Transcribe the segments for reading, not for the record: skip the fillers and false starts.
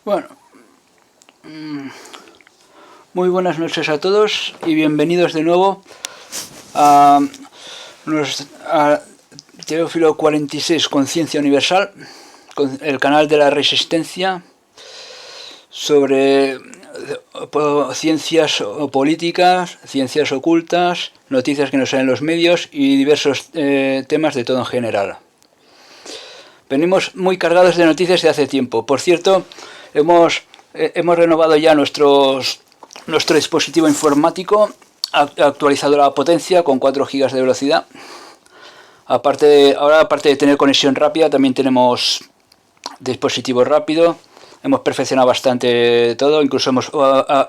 Bueno, muy buenas noches a todos y bienvenidos de nuevo a Teófilo 46 Conciencia Universal, el canal de la resistencia sobre ciencias políticas, ciencias ocultas, noticias que no salen en los medios y diversos temas de todo en general. Venimos muy cargados de noticias de hace tiempo. Por cierto, hemos renovado ya nuestro dispositivo informático, actualizado la potencia con 4 GB de velocidad. Aparte de tener conexión rápida, también tenemos dispositivo rápido. Hemos perfeccionado bastante todo, incluso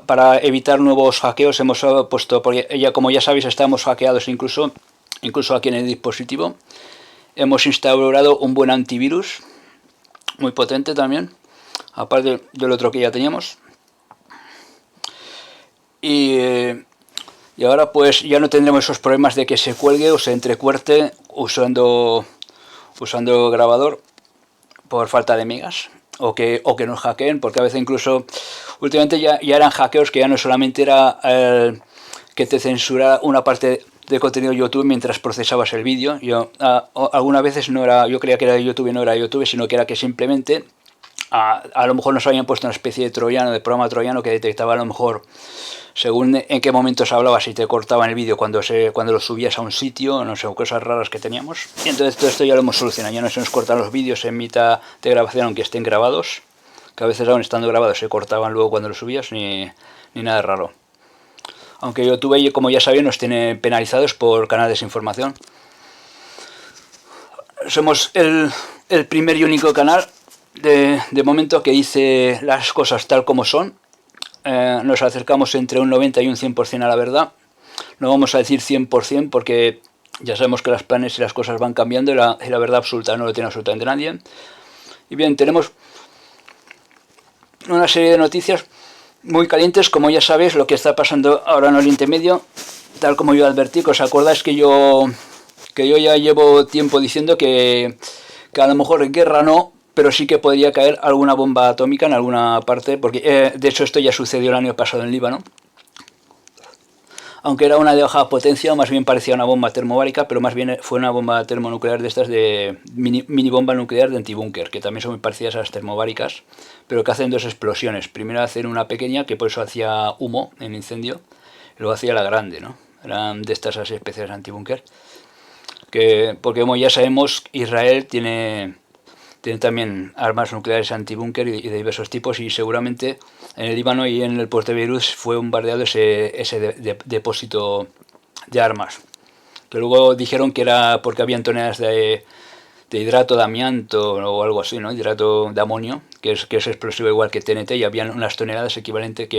para evitar nuevos hackeos hemos puesto, porque como ya sabéis estamos hackeados incluso aquí en el dispositivo. Hemos instaurado un buen antivirus, muy potente también, aparte del otro que ya teníamos. Y ahora pues ya no tendremos esos problemas de que se cuelgue o se entrecuerte usando grabador por falta de megas. O que nos hackeen, porque a veces incluso últimamente ya eran hackeos que ya no solamente era que te censura una parte de contenido de YouTube mientras procesabas el vídeo. Algunas veces no era, yo creía que era de YouTube y no era de YouTube, sino que era que simplemente a lo mejor nos habían puesto una especie de troyano, de programa troyano que detectaba a lo mejor según en qué momentos hablabas y te cortaban el vídeo cuando lo subías a un sitio, no sé, cosas raras que teníamos. Y entonces todo esto ya lo hemos solucionado, ya no se nos cortan los vídeos en mitad de grabación aunque estén grabados, que a veces aún estando grabados se cortaban luego cuando los subías, ni nada raro. Aunque YouTube, como ya sabéis, nos tiene penalizados por canal de desinformación. Somos el primer y único canal de momento que dice las cosas tal como son. Nos acercamos entre un 90 y un 100% a la verdad. No vamos a decir 100% porque ya sabemos que los planes y las cosas van cambiando y la verdad absoluta no lo tiene absolutamente nadie. Y bien, tenemos una serie de noticias muy calientes, como ya sabéis, lo que está pasando ahora en Oriente Medio, tal como yo advertí, que os acordáis que yo ya llevo tiempo diciendo que a lo mejor guerra no, pero sí que podría caer alguna bomba atómica en alguna parte, porque de hecho esto ya sucedió el año pasado en Líbano, aunque era una de baja potencia, o más bien parecía una bomba termobárica, pero más bien fue una bomba termonuclear de estas de mini bomba nuclear de antibúnker, que también son muy parecidas a las termobáricas, pero que hacen dos explosiones. Primero hacen una pequeña, que por eso hacía humo en incendio, y luego hacía la grande, ¿no? Eran de estas especies de antibúnker. Porque como ya sabemos, Israel tiene también armas nucleares antibúnker y de diversos tipos, y seguramente en el Líbano y en el puerto de Beirut fue bombardeado ese depósito de armas, que luego dijeron que era porque habían toneladas de hidrato de amianto o algo así, ¿no? Hidrato de amonio, que es explosivo igual que TNT, y habían unas toneladas equivalente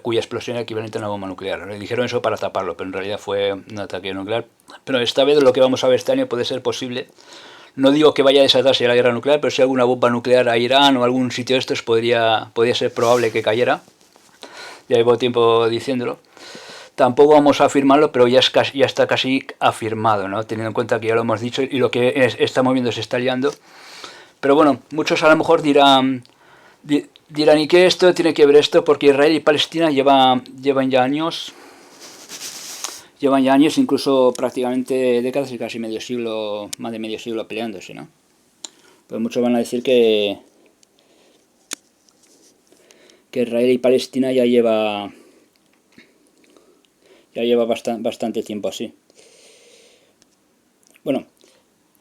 cuya explosión era equivalente a una bomba nuclear. Le dijeron eso para taparlo, pero en realidad fue un ataque nuclear. Pero esta vez lo que vamos a ver este año puede ser posible. No digo que vaya a desatarse la guerra nuclear, pero si alguna bomba nuclear a Irán o algún sitio de estos podría ser probable que cayera. Ya llevo tiempo diciéndolo. Tampoco vamos a afirmarlo, pero ya está casi afirmado, ¿no? Teniendo en cuenta que ya lo hemos dicho y lo que estamos viendo se está liando. Pero bueno, muchos a lo mejor dirán, ¿y qué esto tiene que ver esto? Porque Israel y Palestina llevan ya años, incluso prácticamente décadas y casi medio siglo, más de medio siglo peleándose, ¿no? Pues muchos van a decir que Israel y Palestina ya lleva bastante tiempo así. Bueno,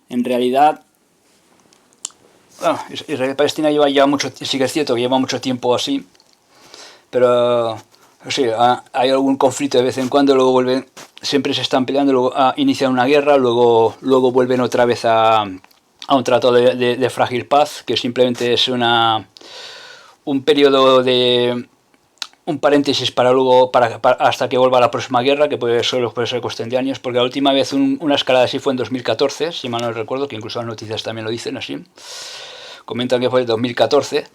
en realidad, Israel y Palestina lleva ya mucho, sí que es cierto que lleva mucho tiempo así, pero sí, hay algún conflicto de vez en cuando, luego vuelven, siempre se están peleando, luego inician una guerra, luego vuelven otra vez a un trato de frágil paz, que simplemente es un periodo de un paréntesis para luego hasta que vuelva la próxima guerra, que puede ser cuestión de años, porque la última vez una escalada así fue en 2014, si mal no recuerdo, que incluso las noticias también lo dicen así, comentan que fue en 2014,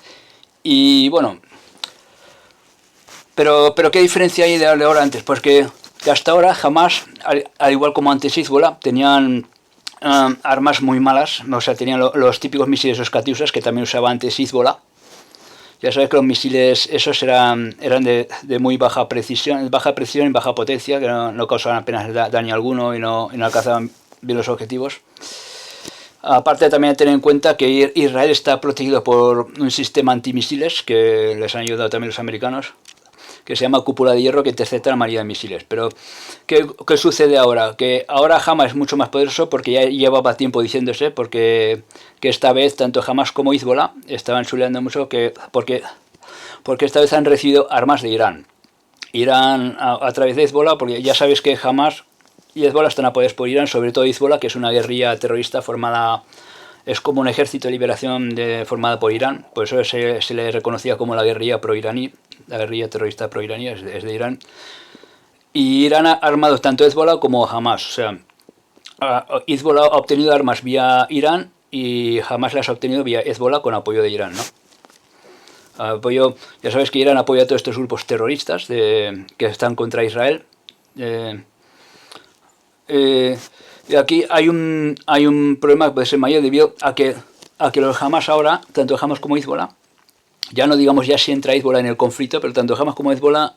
y bueno, pero ¿qué diferencia hay de ahora antes? Pues que hasta ahora jamás, al igual como antes Hezbollah, tenían armas muy malas, o sea, tenían los típicos misiles o Katyushas que también usaba antes Hezbollah. Ya sabes que los misiles esos eran de muy baja precisión y baja potencia, que no causaban apenas daño alguno y no alcanzaban bien los objetivos. Aparte también hay que tener en cuenta que Israel está protegido por un sistema antimisiles que les han ayudado también los americanos, que se llama cúpula de hierro, que intercepta la mayoría de misiles. Pero ¿qué sucede ahora? Que ahora Hamas es mucho más poderoso, porque ya llevaba tiempo diciéndose, porque que esta vez tanto Hamas como Hezbollah estaban chuleando mucho, porque esta vez han recibido armas de Irán. Irán a través de Hezbollah, porque ya sabéis que Hamas y Hezbollah están apoyados por Irán, sobre todo Hezbollah, que es una guerrilla terrorista formada, es como un ejército de liberación formada por Irán, por eso se le reconocía como la guerrilla pro-iraní, la guerrilla terrorista pro-iraní, es de Irán. Y Irán ha armado tanto Hezbollah como Hamas, o sea, Hezbollah ha obtenido armas vía Irán y Hamas las ha obtenido vía Hezbollah con apoyo de Irán, ¿no? Ya sabes que Irán apoya a todos estos grupos terroristas que están contra Israel. Y aquí hay un problema que puede ser mayor debido a que los Hamas ahora, tanto Hamas como Hezbollah, ya no digamos ya si entra Hezbollah en el conflicto, pero tanto Hamas como Hezbollah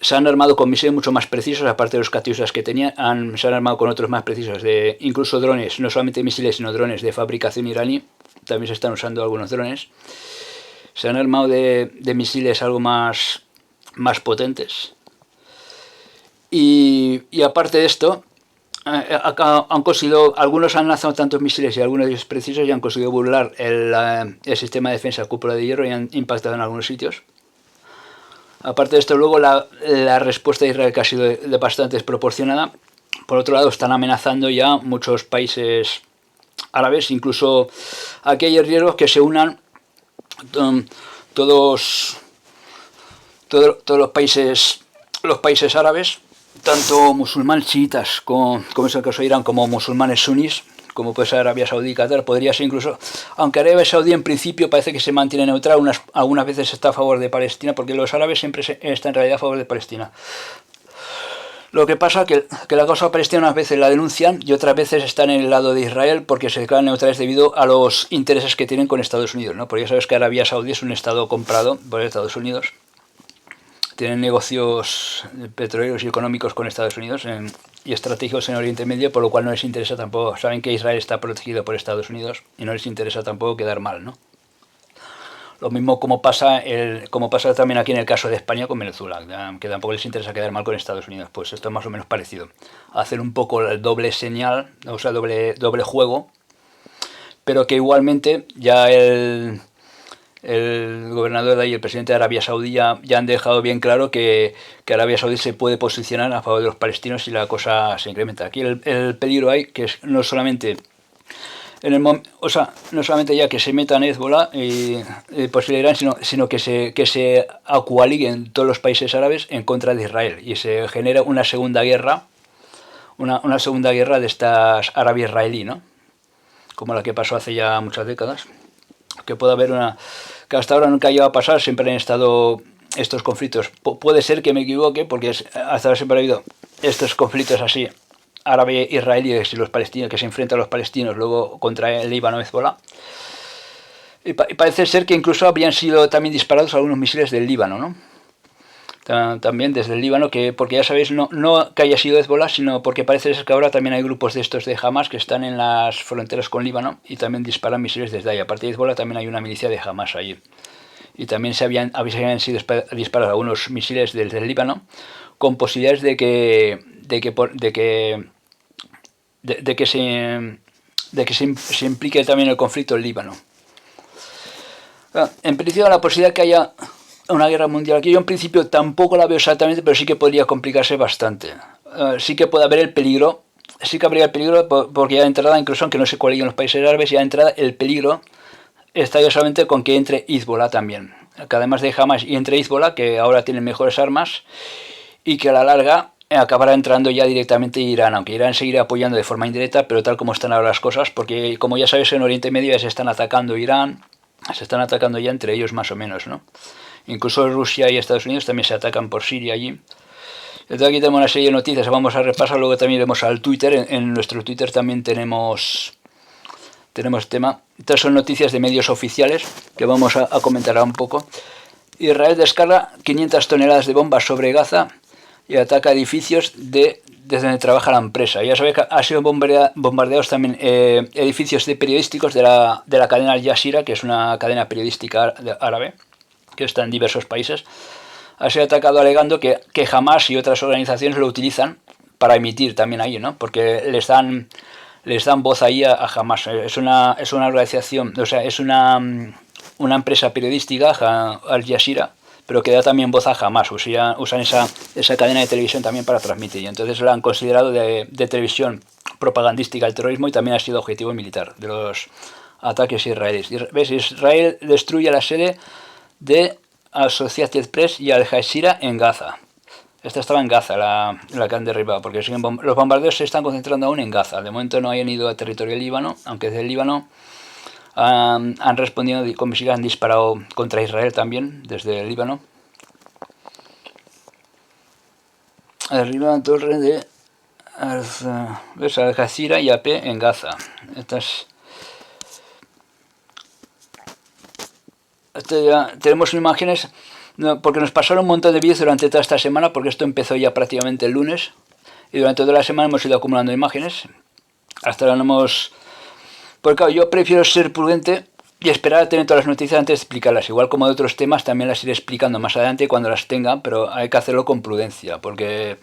se han armado con misiles mucho más precisos, aparte de los Katyushas que tenían, se han armado con otros más precisos, incluso drones, no solamente misiles, sino drones de fabricación iraní, también se están usando algunos drones. Se han armado de misiles algo más potentes. Y aparte de esto, han conseguido, algunos han lanzado tantos misiles y algunos de ellos precisos y han conseguido burlar el sistema de defensa cúpula de hierro y han impactado en algunos sitios. Aparte de esto, luego la respuesta de Israel, que ha sido bastante desproporcionada. Por otro lado, están amenazando ya muchos países árabes, incluso aquí hay riesgos que se unan todos los países árabes tanto musulmanes chiitas, como es el caso de Irán, como musulmanes sunís, como puede ser Arabia Saudí y Qatar, podría ser incluso, aunque Arabia Saudí en principio parece que se mantiene neutral, algunas veces está a favor de Palestina, porque los árabes siempre están en realidad a favor de Palestina. Lo que pasa es que la causa palestina unas veces la denuncian y otras veces están en el lado de Israel porque se declaran neutrales debido a los intereses que tienen con Estados Unidos, ¿no? Porque ya sabes que Arabia Saudí es un estado comprado por Estados Unidos. Tienen negocios petroleros y económicos con Estados Unidos y estratégicos en Oriente Medio, por lo cual no les interesa tampoco. Saben que Israel está protegido por Estados Unidos y no les interesa tampoco quedar mal, ¿no? Lo mismo como pasa también aquí en el caso de España con Venezuela, que tampoco les interesa quedar mal con Estados Unidos. Pues esto es más o menos parecido. Hacer un poco el doble señal, o sea, doble juego, pero que igualmente ya el gobernador de ahí, el presidente de Arabia Saudí, ya han dejado bien claro que Arabia Saudí se puede posicionar a favor de los palestinos si la cosa se incrementa. Aquí el peligro hay que no solamente no solamente ya que se metan Hezbollah y posible Irán, sino que se acualiguen todos los países árabes en contra de Israel y se genera una segunda guerra, una segunda guerra de estas árabe-israelí, ¿no? Como la que pasó hace ya muchas décadas. Que pueda haber que hasta ahora nunca iba a pasar, siempre han estado estos conflictos. Puede ser que me equivoque, porque hasta ahora siempre ha habido estos conflictos así, árabe-israelíes y los palestinos, que se enfrentan a los palestinos, luego contra el Líbano, Hezbollah. Y parece ser que incluso habrían sido también disparados algunos misiles del Líbano, ¿no? También desde el Líbano, porque ya sabéis, no que haya sido Hezbollah, sino porque parece ser que ahora también hay grupos de estos de Hamas que están en las fronteras con Líbano y también disparan misiles desde ahí. Aparte de Hezbollah también hay una milicia de Hamas allí. Y también habían sido disparados algunos misiles desde el Líbano con posibilidades de que se implique también el conflicto en Líbano. En principio la posibilidad que haya una guerra mundial aquí yo en principio tampoco la veo exactamente, pero sí que podría complicarse bastante. Sí que puede haber el peligro, sí que habría el peligro porque ya de entrada, incluso aunque no se coaliguen los países árabes, ya de entrada el peligro estaría solamente con que entre Hezbollah también, que además de Hamas y entre Hezbollah, que ahora tienen mejores armas y que a la larga acabará entrando ya directamente Irán, aunque Irán seguirá apoyando de forma indirecta, pero tal como están ahora las cosas, porque como ya sabes en Oriente Medio ya se están atacando Irán, se están atacando ya entre ellos más o menos, ¿no? Incluso Rusia y Estados Unidos también se atacan por Siria allí. Entonces aquí tenemos una serie de noticias, vamos a repasar, luego también iremos al Twitter, en nuestro Twitter también tenemos tema. Estas son noticias de medios oficiales que vamos a comentar un poco. Israel descarga 500 toneladas de bombas sobre Gaza y ataca edificios desde donde trabaja la empresa. Ya sabéis que ha sido bombardeados también edificios periodísticos de la cadena Al Jazeera, que es una cadena periodística árabe que está en diversos países. Ha sido atacado alegando que Hamas y otras organizaciones lo utilizan para emitir también ahí, ¿no? Porque les dan voz ahí a Hamas. Es una organización, o sea, es una empresa periodística, Al Jazeera, pero que da también voz a Hamas. Usan esa cadena de televisión también para transmitir. Y entonces la han considerado de televisión propagandística al terrorismo y también ha sido objetivo militar de los ataques israelíes. ¿Ves? Israel destruye la sede de Associated Press y Al Jazeera en Gaza. Esta estaba en Gaza, la que han derribado, porque los bombardeos se están concentrando aún en Gaza. De momento no hayan ido a territorio del Líbano, aunque desde el Líbano han respondido con misiles, han disparado contra Israel también, desde el Líbano. Arriba la torre de Al Jazeera y AP en Gaza. Ya tenemos imágenes, porque nos pasaron un montón de vídeos durante toda esta semana, porque esto empezó ya prácticamente el lunes, y durante toda la semana hemos ido acumulando imágenes. Hasta ahora no hemos... Porque claro, yo prefiero ser prudente y esperar a tener todas las noticias antes de explicarlas. Igual como de otros temas también las iré explicando más adelante cuando las tenga, pero hay que hacerlo con prudencia, porque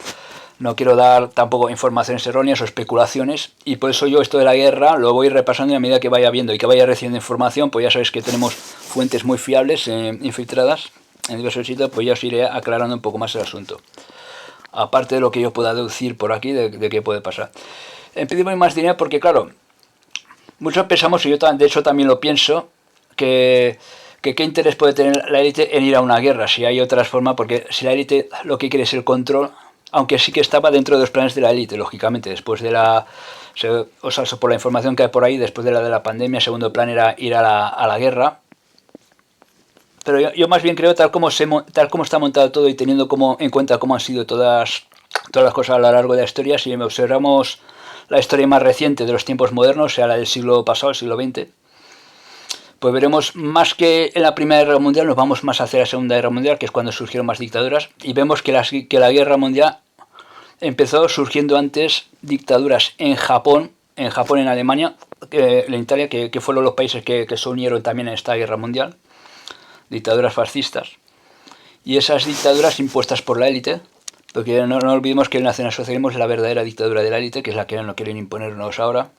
no quiero dar tampoco informaciones erróneas o especulaciones, y por eso yo esto de la guerra lo voy repasando y a medida que vaya viendo y que vaya recibiendo información, pues ya sabéis que tenemos fuentes muy fiables, infiltradas en diversos sitios, pues ya os iré aclarando un poco más el asunto. Aparte de lo que yo pueda deducir por aquí de qué puede pasar. En principio hay más dinero porque, claro, muchos pensamos, y yo de hecho también lo pienso, que qué interés puede tener la élite en ir a una guerra, si hay otras formas, porque si la élite lo que quiere es el control, aunque sí que estaba dentro de los planes de la élite, lógicamente, después de o sea, por la información que hay por ahí, después de la pandemia, el segundo plan era ir a la guerra. Pero yo más bien creo, tal como está montado todo y teniendo en cuenta cómo han sido todas las cosas a lo largo de la historia, si observamos la historia más reciente de los tiempos modernos, sea la del siglo pasado, el siglo XX, pues veremos más que en la Primera Guerra Mundial, nos vamos más hacia la Segunda Guerra Mundial, que es cuando surgieron más dictaduras, y vemos que la Guerra Mundial empezó surgiendo antes dictaduras en Japón, en Alemania, en Italia, que fueron los países que se unieron también en esta Guerra Mundial, dictaduras fascistas. Y esas dictaduras impuestas por la élite, porque no olvidemos que el nacionalsocialismo es la verdadera dictadura de la élite, que es la que no quieren imponernos ahora.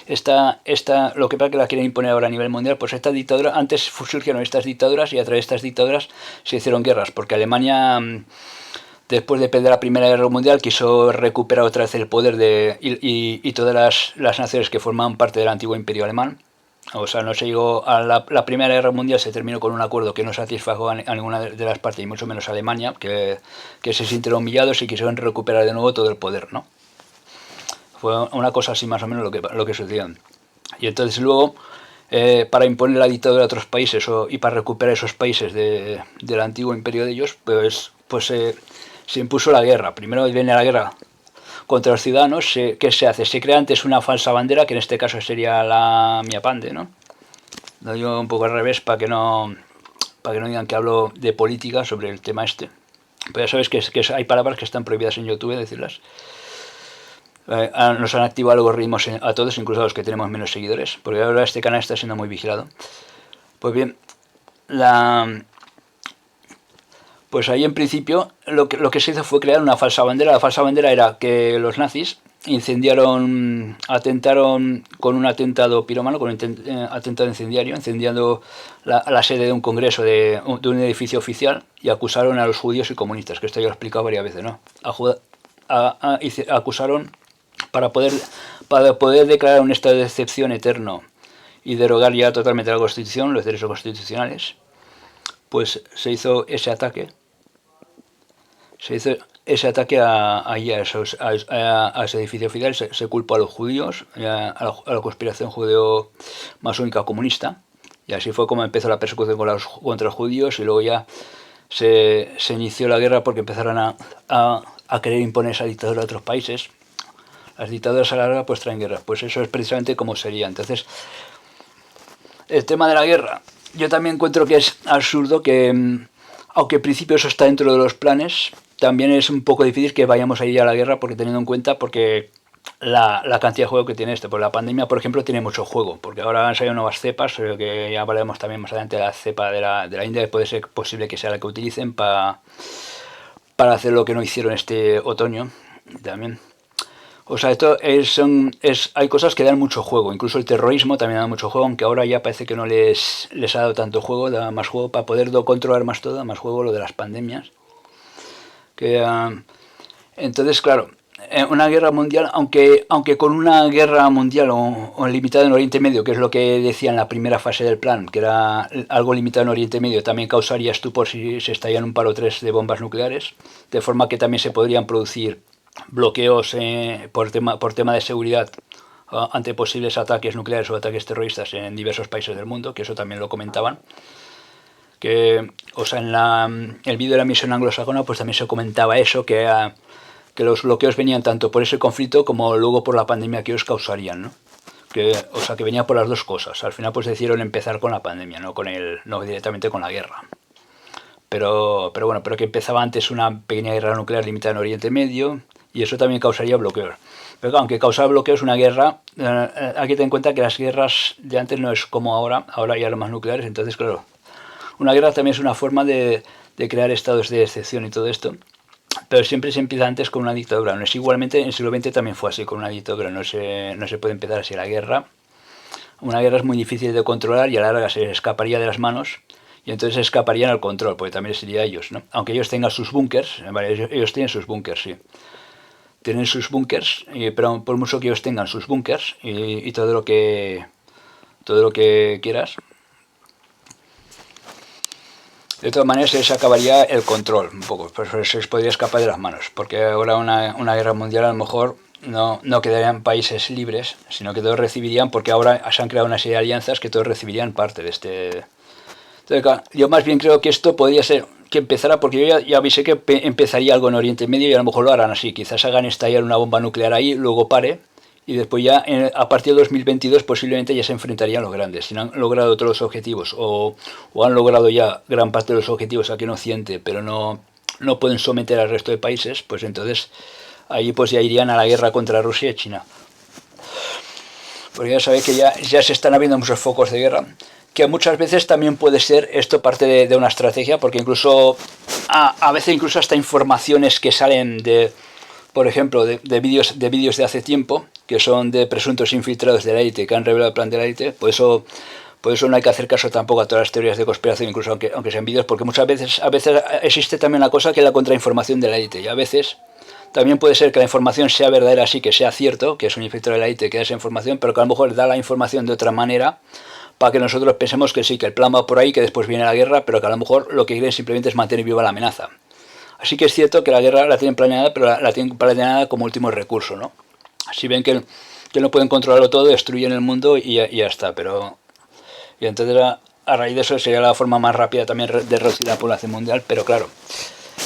Lo que pasa es que la quieren imponer ahora a nivel mundial, pues esta dictadura, antes surgieron estas dictaduras y a través de estas dictaduras se hicieron guerras, porque Alemania, después de perder la Primera Guerra Mundial, quiso recuperar otra vez el poder y todas las naciones que formaban parte del antiguo imperio alemán. O sea, no se llegó a la Primera Guerra Mundial, se terminó con un acuerdo que no satisfajo a ninguna de las partes, y mucho menos a Alemania, que se sintieron humillados y quisieron recuperar de nuevo todo el poder, ¿no? Fue una cosa así más o menos lo que sucedió. Y entonces luego, para imponer la dictadura a otros países y para recuperar esos países del antiguo imperio de ellos, pues se impuso la guerra. Primero viene la guerra contra los ciudadanos. ¿Qué se hace? Se crea antes una falsa bandera, que en este caso sería la Miapande, ¿no? Lo digo un poco al revés para que no digan que hablo de política sobre el tema este. Pero ya sabes que hay palabras que están prohibidas en YouTube decirlas. Nos han activado algoritmos a todos, incluso a los que tenemos menos seguidores, porque ahora este canal está siendo muy vigilado. Pues bien, pues ahí en principio lo que se hizo fue crear una falsa bandera. La falsa bandera era que los nazis atentaron con un atentado piromano, con un atentado incendiario, incendiando la sede de un congreso de un edificio oficial, y acusaron a los judíos y comunistas, que esto ya lo he explicado varias veces, ¿no? Acusaron para poder declarar un estado de excepción eterno y derogar ya totalmente la Constitución, los derechos constitucionales. Pues se hizo ese ataque a ese edificio oficial. Se culpó a los judíos, a la conspiración judeo-masónica comunista, y así fue como empezó la persecución contra los judíos, y luego ya se inició la guerra porque empezaron a querer imponer esa dictadura a otros países. Las dictaduras a la larga pues traen guerras, pues eso es precisamente como sería. Entonces, el tema de la guerra, yo también encuentro que es absurdo que, aunque en principio eso está dentro de los planes, también es un poco difícil que vayamos a ir a la guerra, porque teniendo en cuenta la cantidad de juego que tiene esto. Pues la pandemia, por ejemplo, tiene mucho juego, porque ahora han salido nuevas cepas, que ya hablaremos también más adelante de la cepa de la India, que puede ser posible que sea la que utilicen para hacer lo que no hicieron este otoño también. O sea, hay cosas que dan mucho juego, incluso el terrorismo también da mucho juego, aunque ahora ya parece que no les ha dado tanto juego, da más juego para poder controlar más todo, más juego lo de las pandemias. Entonces, claro, una guerra mundial, aunque con una guerra mundial o limitada en Oriente Medio, que es lo que decía en la primera fase del plan, que era algo limitado en Oriente Medio, también causaría estupor si se estallan un par o tres de bombas nucleares, de forma que también se podrían producir bloqueos por tema de seguridad ante posibles ataques nucleares o ataques terroristas en diversos países del mundo, que eso también lo comentaban. O sea, en el vídeo de la misión anglosajona pues también se comentaba eso, que los bloqueos venían tanto por ese conflicto como luego por la pandemia que ellos causarían, ¿no? O sea, que venía por las dos cosas. Al final pues decidieron empezar con la pandemia, no directamente con la guerra. Pero que empezaba antes una pequeña guerra nuclear limitada en Oriente Medio, y eso también causaría bloqueos. Pero aunque causaba bloqueos, una guerra, hay que tener en cuenta que las guerras de antes no es como ahora hay armas nucleares, entonces claro, una guerra también es una forma de crear estados de excepción y todo esto, pero siempre se empieza antes con una dictadura. No es igualmente, en el siglo XX también fue así, con una dictadura, no se puede empezar así la guerra. Una guerra es muy difícil de controlar y a la larga se escaparía de las manos, y entonces escaparían al control, porque también sería ellos, ¿no? Aunque ellos tengan sus búnkers, ¿vale? Ellos tienen sus búnkers, sí. Tienen sus búnkers, pero por mucho que ellos tengan sus búnkers y todo lo que quieras, De todas maneras, se acabaría el control un poco, pues se les podría escapar de las manos, porque ahora una guerra mundial a lo mejor no quedarían países libres, sino que todos recibirían, porque ahora se han creado una serie de alianzas que todos recibirían parte de este. Entonces, claro, yo más bien creo que esto podría ser que empezara, porque yo ya avisé que empezaría algo en Oriente Medio y a lo mejor lo harán así, quizás hagan estallar una bomba nuclear ahí, luego pare, y después ya a partir de 2022 posiblemente ya se enfrentarían los grandes, si no han logrado todos los objetivos o han logrado ya gran parte de los objetivos aquí en Occidente, pero no pueden someter al resto de países, pues entonces ahí pues ya irían a la guerra contra Rusia y China. Porque ya sabéis que ya se están habiendo muchos focos de guerra, que muchas veces también puede ser esto parte de una estrategia, porque incluso a veces incluso hasta informaciones que salen de, por ejemplo, de vídeos de hace tiempo, que son de presuntos infiltrados de la élite, que han revelado el plan de la élite, por eso no hay que hacer caso tampoco a todas las teorías de conspiración, incluso aunque sean vídeos, porque muchas veces, existe también una cosa que es la contrainformación de la élite, y a veces también puede ser que la información sea verdadera, así que sea cierto, que es un infiltrado de la élite que da esa información, pero que a lo mejor da la información de otra manera, para que nosotros pensemos que sí, que el plan va por ahí, que después viene la guerra, pero que a lo mejor lo que quieren simplemente es mantener viva la amenaza. Así que es cierto que la guerra la tienen planeada, pero la tienen planeada como último recurso, ¿no? Si ven que no pueden controlarlo todo, destruyen el mundo y ya está, pero. Y entonces a raíz de eso sería la forma más rápida también de reducir la población mundial, pero claro,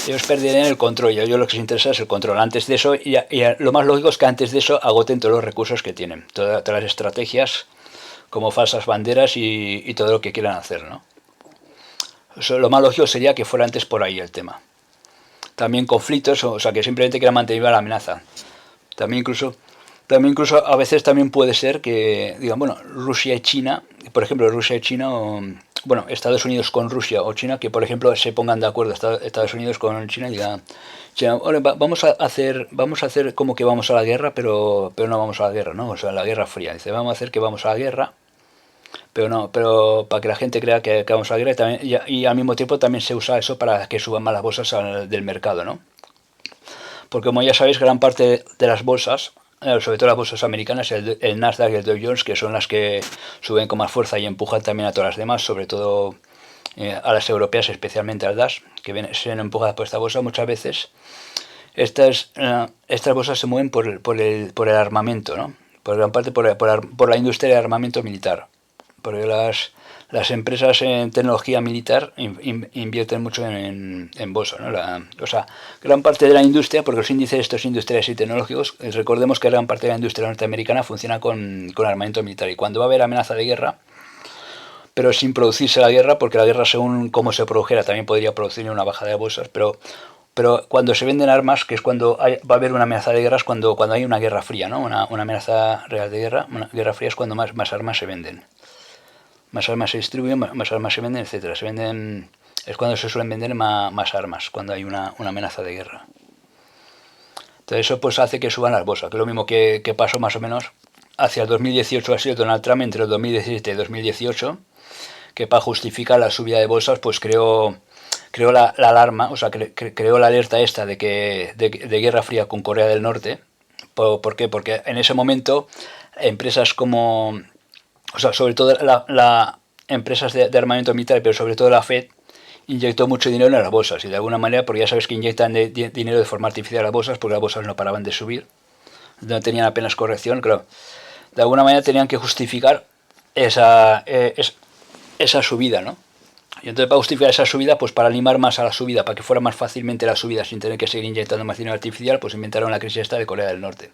ellos perderían el control y a ellos lo que les interesa es el control. Antes de eso, y lo más lógico es que antes de eso agoten todos los recursos que tienen, todas las estrategias, como falsas banderas y todo lo que quieran hacer, ¿no? Eso, lo más lógico sería que fuera antes por ahí el tema. También conflictos, o sea, que simplemente quieran mantener la amenaza. También incluso a veces también puede ser que, digan, bueno, Rusia y China, por ejemplo, Rusia y China, bueno, Estados Unidos con Rusia o China, que por ejemplo se pongan de acuerdo Estados Unidos con China y digan, China, vamos a hacer como que vamos a la guerra, pero no vamos a la guerra, ¿no? O sea, la Guerra Fría. Dice, vamos a hacer que vamos a la guerra, pero para que la gente crea que vamos a la guerra y al mismo tiempo también se usa eso para que suban más las bolsas del mercado, ¿no? Porque como ya sabéis, gran parte de las bolsas, sobre todo las bolsas americanas, el Nasdaq y el Dow Jones, que son las que suben con más fuerza y empujan también a todas las demás, sobre todo a las europeas, especialmente al DAX, que se ven empujadas por esta bolsa muchas veces. Estas bolsas se mueven por el armamento, ¿no? Por gran parte por la industria de armamento militar. Porque las empresas en tecnología militar invierten mucho en bolsa, ¿no? O sea, gran parte de la industria, porque los índices estos industriales y tecnológicos, recordemos que gran parte de la industria norteamericana funciona con armamento militar. Y cuando va a haber amenaza de guerra, pero sin producirse la guerra, porque la guerra según cómo se produjera también podría producir una bajada de bolsas, pero cuando se venden armas, que es cuando va a haber una amenaza de guerra, es cuando hay una guerra fría, ¿no? Una amenaza real de guerra. Una guerra fría es cuando más armas se venden. Más armas se distribuyen, más armas se venden, etcétera. Es cuando se suelen vender más armas, cuando hay una amenaza de guerra. Entonces eso pues hace que suban las bolsas, que es lo mismo que pasó más o menos hacia el 2018, ha sido Donald Trump entre el 2017 y 2018, que para justificar la subida de bolsas pues creó la alarma, o sea, creó la alerta esta de guerra fría con Corea del Norte. ¿Por qué? Porque en ese momento empresas como, o sea, sobre todo empresas de armamento militar, pero sobre todo la Fed, inyectó mucho dinero en las bolsas, y de alguna manera, porque ya sabes que inyectan dinero de forma artificial a las bolsas, porque las bolsas no paraban de subir, no tenían apenas corrección, claro. De alguna manera tenían que justificar esa subida, ¿no? Y entonces para justificar esa subida, pues para animar más a la subida, para que fuera más fácilmente la subida sin tener que seguir inyectando más dinero artificial, pues inventaron la crisis esta de Corea del Norte.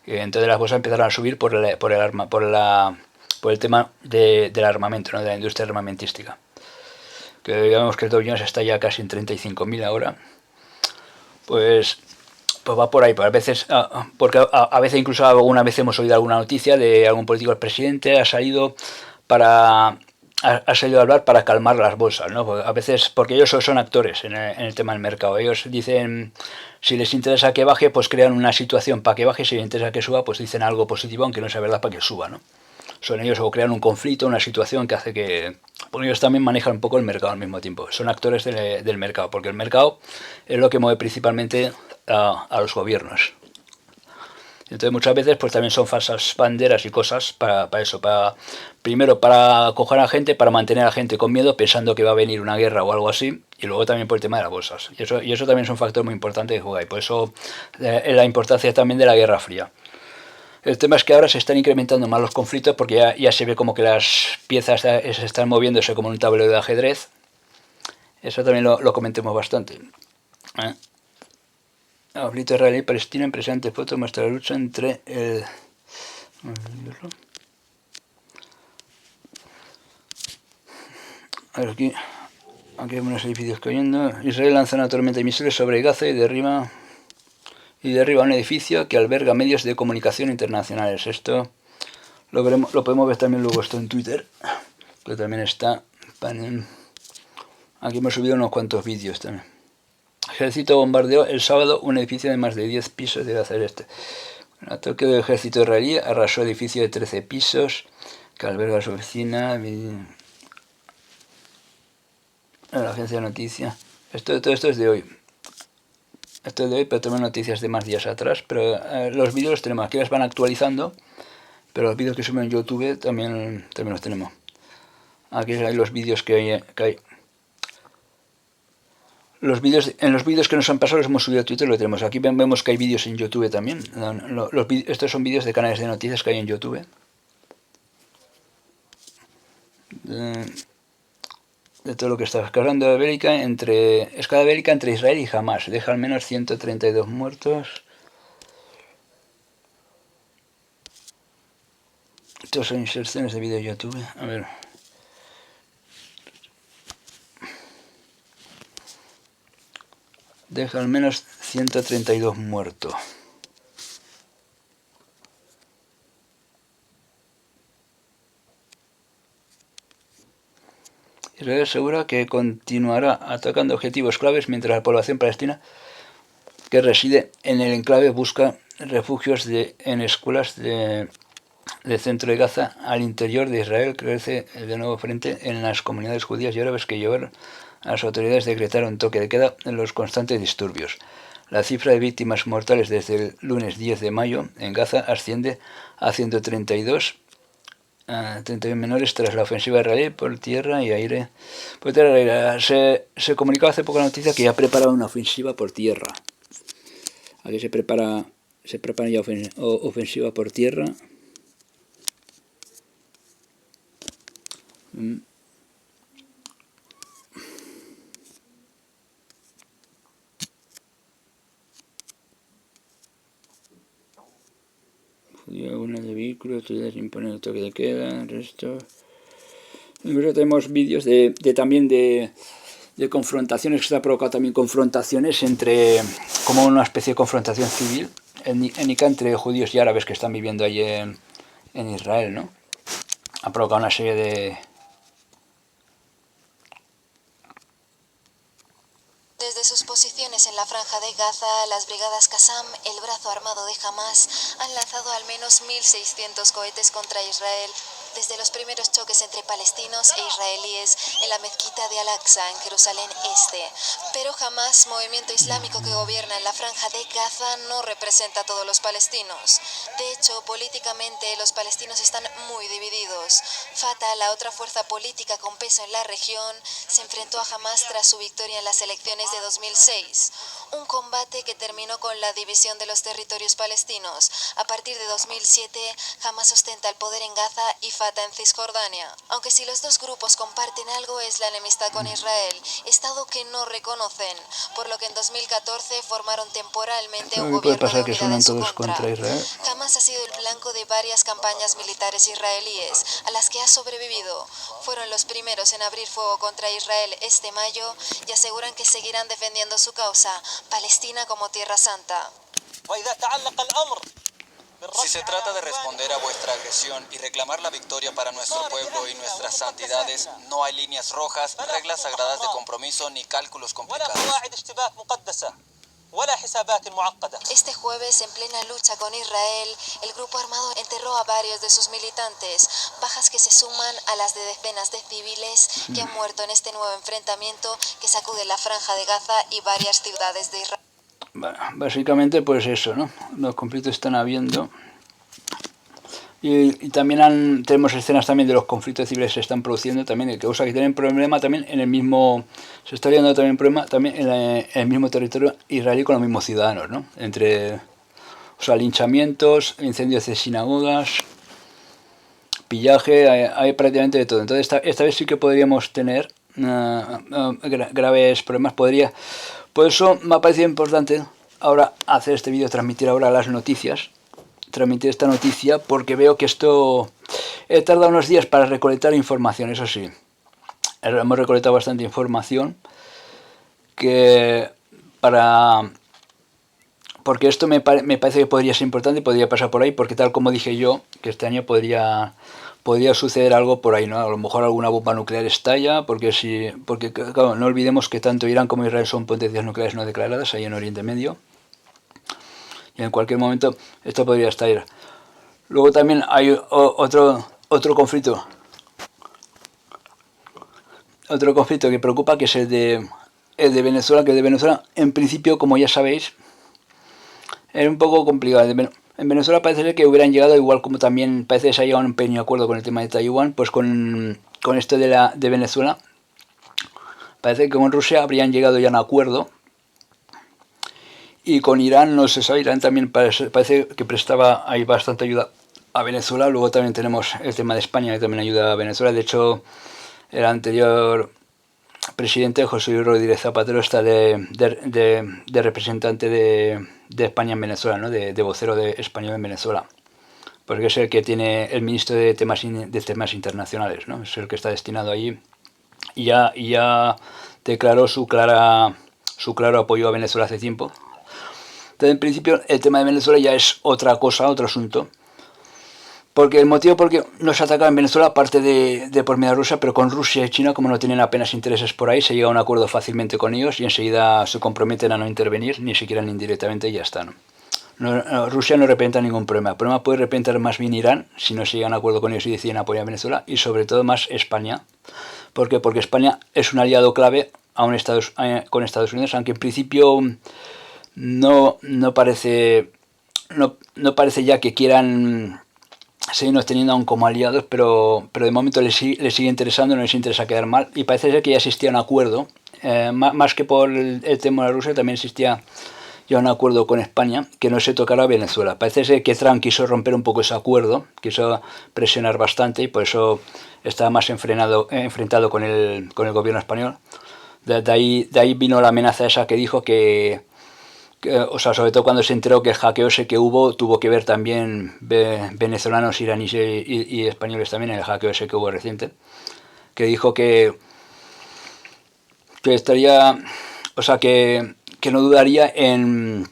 Entonces las bolsas empezaron a subir por el tema del armamento, ¿no? De la industria armamentística. Que digamos que el Dow Jones está ya casi en 35.000 ahora. Pues va por ahí, pues a veces, porque a veces incluso alguna vez hemos oído alguna noticia de algún político del presidente ha salido a hablar para calmar las bolsas, ¿no? Porque a veces, porque ellos son actores en el tema del mercado. Ellos dicen, si les interesa que baje, pues crean una situación para que baje. Si les interesa que suba, pues dicen algo positivo, aunque no sea verdad, para que suba, ¿no? Son ellos o crean un conflicto, una situación que hace que. Porque ellos también manejan un poco el mercado al mismo tiempo. Son actores del mercado, porque el mercado es lo que mueve principalmente a los gobiernos. Entonces muchas veces pues también son falsas banderas y cosas para eso, primero para acoger a la gente, para mantener a la gente con miedo pensando que va a venir una guerra o algo así, y luego también por el tema de las bolsas. Y eso también es un factor muy importante que juega, y por eso la importancia también de la Guerra Fría. El tema es que ahora se están incrementando más los conflictos porque ya se ve como que las piezas se están moviéndose como en un tablero de ajedrez. Eso también lo comentemos bastante. Conflicto israelí y palestino, impresionante foto muestra la lucha entre el... A ver, aquí vemos unos edificios cayendo. Israel lanza una tormenta de misiles sobre Gaza y derriba un edificio que alberga medios de comunicación internacionales. Esto lo podemos ver también luego esto en Twitter, que también está. Aquí hemos subido unos cuantos vídeos también. Ejército bombardeó el sábado un edificio de más de 10 pisos de Gaza Este. El ataque del ejército israelí arrasó edificio de 13 pisos que alberga su oficina. La agencia de noticias. Todo esto es de hoy. Esto es de hoy, pero tenemos noticias de más días atrás. Pero los vídeos los tenemos. Aquí las van actualizando. Pero los vídeos que suben en YouTube también los tenemos. Aquí hay los vídeos que hay. En los vídeos que nos han pasado los hemos subido a Twitter, lo tenemos. Aquí vemos que hay vídeos en YouTube también. Estos son vídeos de canales de noticias que hay en YouTube. De todo lo que está escalando escala bélica entre Israel y Hamas. Deja al menos 132 muertos. Estos son inserciones de vídeo de YouTube. A ver. Deja al menos 132 muertos. Israel asegura que continuará atacando objetivos claves mientras la población palestina que reside en el enclave busca refugios en escuelas del centro de Gaza. Al interior de Israel crece de nuevo frente en las comunidades judías y árabes que llevaron a las autoridades a decretar un toque de queda en los constantes disturbios. La cifra de víctimas mortales desde el lunes 10 de mayo en Gaza asciende a 132 31 menores tras la ofensiva israelí por tierra y aire. Se comunicó hace poco la noticia que ya preparaba una ofensiva por tierra. Aquí se prepara ya ofensiva por tierra. Algunas de vehículos, autoridades imponen el toque de queda, resto. Luego tenemos vídeos también de confrontaciones, que se ha provocado también confrontaciones como una especie de confrontación civil étnica entre judíos y árabes que están viviendo allí en Israel, ¿no? Ha provocado una serie de... Desde sus posiciones en la franja de Gaza, las brigadas Qassam, el brazo armado de Hamas, han lanzado al menos 1.600 cohetes contra Israel desde los primeros choques entre palestinos e israelíes en la mezquita de Al-Aqsa en Jerusalén Este. Pero Hamas, movimiento islámico que gobierna en la franja de Gaza, no representa a todos los palestinos. De hecho, políticamente los palestinos están muy divididos. Fatah, la otra fuerza política con peso en la región, se enfrentó a Hamas tras su victoria en las elecciones de 2006. Un combate que terminó con la división de los territorios palestinos. A partir de 2007, Hamas ostenta el poder en Gaza y Fatah en Cisjordania. Aunque si los dos grupos comparten algo es la enemistad con Israel, estado que no reconocen, por lo que en 2014 formaron temporalmente un gobierno de unidad en su contra. Hamas ha sido el blanco de varias campañas militares israelíes, a las que ha sobrevivido. Fueron los primeros en abrir fuego contra Israel este mayo y aseguran que seguirán defendiendo su causa, Palestina como Tierra Santa. Si se trata de responder a vuestra agresión y reclamar la victoria para nuestro pueblo y nuestras santidades, no hay líneas rojas, reglas sagradas de compromiso ni cálculos complicados. Este jueves, en plena lucha con Israel, el grupo armado enterró a varios de sus militantes, bajas que se suman a las de decenas de civiles que han muerto en este nuevo enfrentamiento que sacude la franja de Gaza y varias ciudades de Israel. Bueno, básicamente pues eso, ¿no? Los conflictos están habiendo. Y también tenemos escenas también de los conflictos civiles que se están produciendo también, que tienen problema también en el mismo, se está viendo también problema también en el mismo territorio israelí con los mismos ciudadanos, ¿no? Entre, o sea, linchamientos, incendios de sinagogas, pillaje, hay prácticamente de todo. Entonces esta vez sí que podríamos tener graves problemas. Por eso me ha parecido importante ahora hacer este vídeo, transmitir ahora las noticias, transmitir esta noticia, porque veo que esto he tardado unos días para recolectar información. Eso sí, hemos recolectado bastante información porque esto me parece que podría ser importante y podría pasar por ahí, porque tal como dije yo, que este año podría suceder algo por ahí, ¿no? A lo mejor alguna bomba nuclear estalla, porque claro, no olvidemos que tanto Irán como Israel son potencias nucleares no declaradas ahí en Oriente Medio, y en cualquier momento esto podría estallar. Luego también hay otro conflicto que preocupa, que es el de Venezuela, que de Venezuela en principio, como ya sabéis, es un poco complicado. En Venezuela parece ser que hubieran llegado, igual como también parece que se ha llegado a un pequeño acuerdo con el tema de Taiwán, pues con esto de Venezuela, parece que con Rusia habrían llegado ya a un acuerdo. Y con Irán no se sabe, Irán también parece que prestaba ahí bastante ayuda a Venezuela. Luego también tenemos el tema de España, que también ayuda a Venezuela. De hecho, el anterior presidente, José Luis Rodríguez Zapatero, está de representante de España en Venezuela, ¿no? De vocero de español en Venezuela. Porque es el que tiene el ministro de temas internacionales, ¿no? Es el que está destinado allí. Y ya declaró su claro apoyo a Venezuela hace tiempo. Entonces, en principio, el tema de Venezuela ya es otra cosa, otro asunto. Porque el motivo por qué no se ataca en Venezuela, aparte de por medio de Rusia, pero con Rusia y China, como no tienen apenas intereses por ahí, se llega a un acuerdo fácilmente con ellos y enseguida se comprometen a no intervenir, ni siquiera indirectamente, y ya está, ¿no? Rusia no representa ningún problema. El problema puede representar más bien Irán, si no se llega a un acuerdo con ellos y deciden apoyar a Venezuela, y sobre todo más España. ¿Por qué? Porque España es un aliado clave con Estados Unidos, aunque en principio no parece ya que quieran seguirnos teniendo aún como aliados, pero de momento les sigue interesando, no les interesa quedar mal, y parece ser que ya existía un acuerdo, más que por el tema de Rusia, también existía ya un acuerdo con España, que no se tocará a Venezuela. Parece ser que Trump quiso romper un poco ese acuerdo, quiso presionar bastante, y por eso estaba más enfrentado con el gobierno español. De ahí vino la amenaza esa que dijo o sea, sobre todo cuando se enteró que el hackeo ese que hubo, tuvo que ver también venezolanos, iraníes y españoles también en el hackeo ese que hubo reciente, que dijo que estaría, o sea, que no dudaría en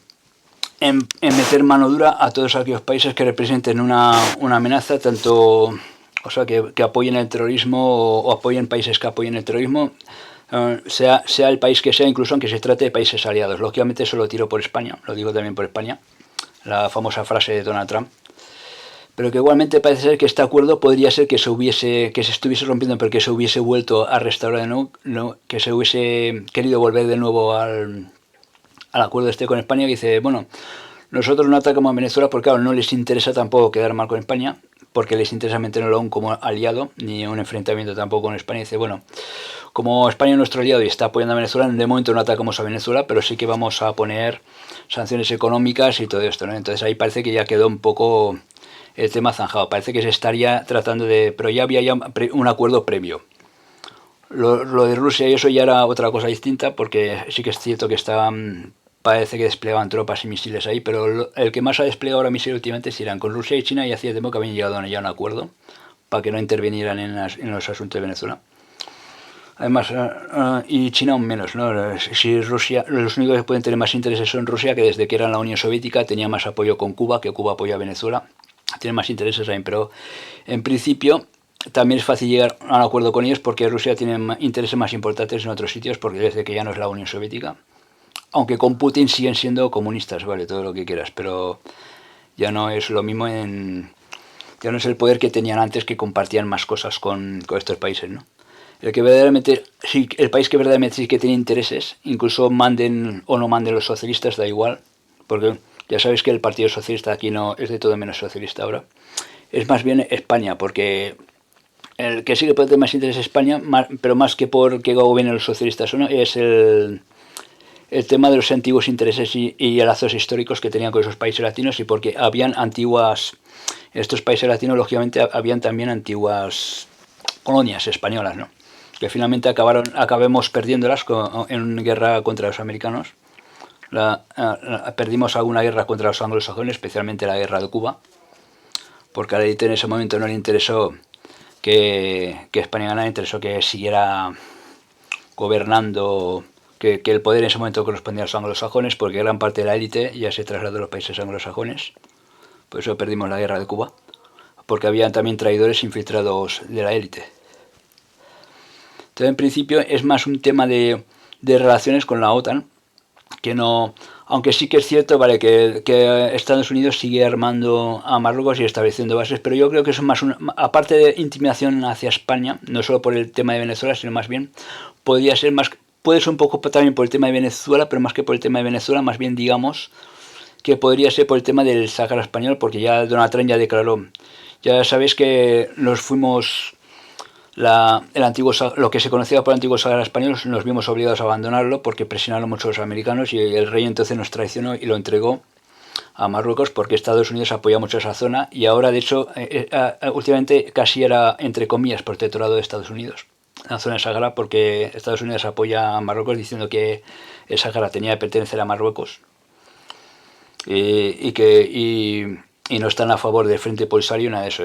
meter mano dura a todos aquellos países que representen una amenaza, tanto, o sea, que apoyen el terrorismo o apoyen países que apoyen el terrorismo, sea el país que sea, incluso aunque se trate de países aliados. Lógicamente eso lo tiro por España, lo digo también por España, la famosa frase de Donald Trump. Pero que igualmente parece ser que este acuerdo podría ser que se estuviese rompiendo, pero que se hubiese vuelto a restaurar de nuevo, que se hubiese querido volver de nuevo al acuerdo con España, que dice, bueno, nosotros no atacamos a Venezuela porque claro, no les interesa tampoco quedar mal con España, porque les interesa meterlo aún como aliado, ni un enfrentamiento tampoco con España. Dice, bueno, como España es nuestro aliado y está apoyando a Venezuela, de momento no atacamos a Venezuela, pero sí que vamos a poner sanciones económicas y todo esto, ¿no? Entonces ahí parece que ya quedó un poco el tema zanjado. Parece que se estaría tratando pero ya había un acuerdo previo. Lo de Rusia y eso ya era otra cosa distinta, porque sí que es cierto que parece que desplegaban tropas y misiles ahí, pero el que más ha desplegado ahora misiles últimamente es Irán. Con Rusia y China ya hacía tiempo que habían llegado ya a un acuerdo para que no intervinieran en los asuntos de Venezuela. Además, y China aún menos, ¿no? Si Rusia, los únicos que pueden tener más intereses son Rusia, que desde que era la Unión Soviética tenía más apoyo con Cuba, que Cuba apoya a Venezuela. Tiene más intereses ahí, pero en principio también es fácil llegar a un acuerdo con ellos porque Rusia tiene intereses más importantes en otros sitios, porque desde que ya no es la Unión Soviética. Aunque con Putin siguen siendo comunistas, vale, todo lo que quieras, pero ya no es lo mismo ya no es el poder que tenían antes, que compartían más cosas con estos países, ¿no? el país que verdaderamente sí que tiene intereses, incluso manden o no manden los socialistas, da igual, porque ya sabéis que el Partido Socialista aquí no es de todo menos socialista ahora, es más bien España, porque el que sí que puede tener más interés España, pero más que por que gobiernen los socialistas o no, es el tema de los antiguos intereses y lazos históricos que tenían con esos países latinos, y porque habían antiguas, en estos países latinos lógicamente habían también antiguas colonias españolas, ¿no? Que finalmente acabemos perdiéndolas en guerra contra los americanos. Perdimos alguna guerra contra los anglosajones, especialmente la guerra de Cuba, porque a la élite en ese momento no le interesó que España ganara, le interesó que siguiera gobernando, que el poder en ese momento correspondía a los anglosajones, porque gran parte de la élite ya se trasladó a los países anglosajones. Por eso perdimos la guerra de Cuba, porque habían también traidores infiltrados de la élite. Entonces, en principio, es más un tema de relaciones con la OTAN, que no, aunque sí que es cierto, vale, que Estados Unidos sigue armando a Marruecos y estableciendo bases, pero yo creo que eso es más aparte de intimidación hacia España, no solo por el tema de Venezuela, sino más bien podría ser más, puede ser un poco también por el tema de Venezuela, pero más que por el tema de Venezuela, más bien digamos que podría ser por el tema del Sáhara español, porque ya Donald Trump ya declaró, ya sabéis que nos fuimos, lo que se conocía por el antiguo Sáhara español, nos vimos obligados a abandonarlo porque presionaron mucho los americanos, y el rey entonces nos traicionó y lo entregó a Marruecos, porque Estados Unidos apoya mucho esa zona, y ahora de hecho últimamente casi era entre comillas protectorado de Estados Unidos la zona de Sáhara, porque Estados Unidos apoya a Marruecos diciendo que el Sáhara tenía que pertenecer a Marruecos, y no están a favor del Frente Polisario, nada de eso.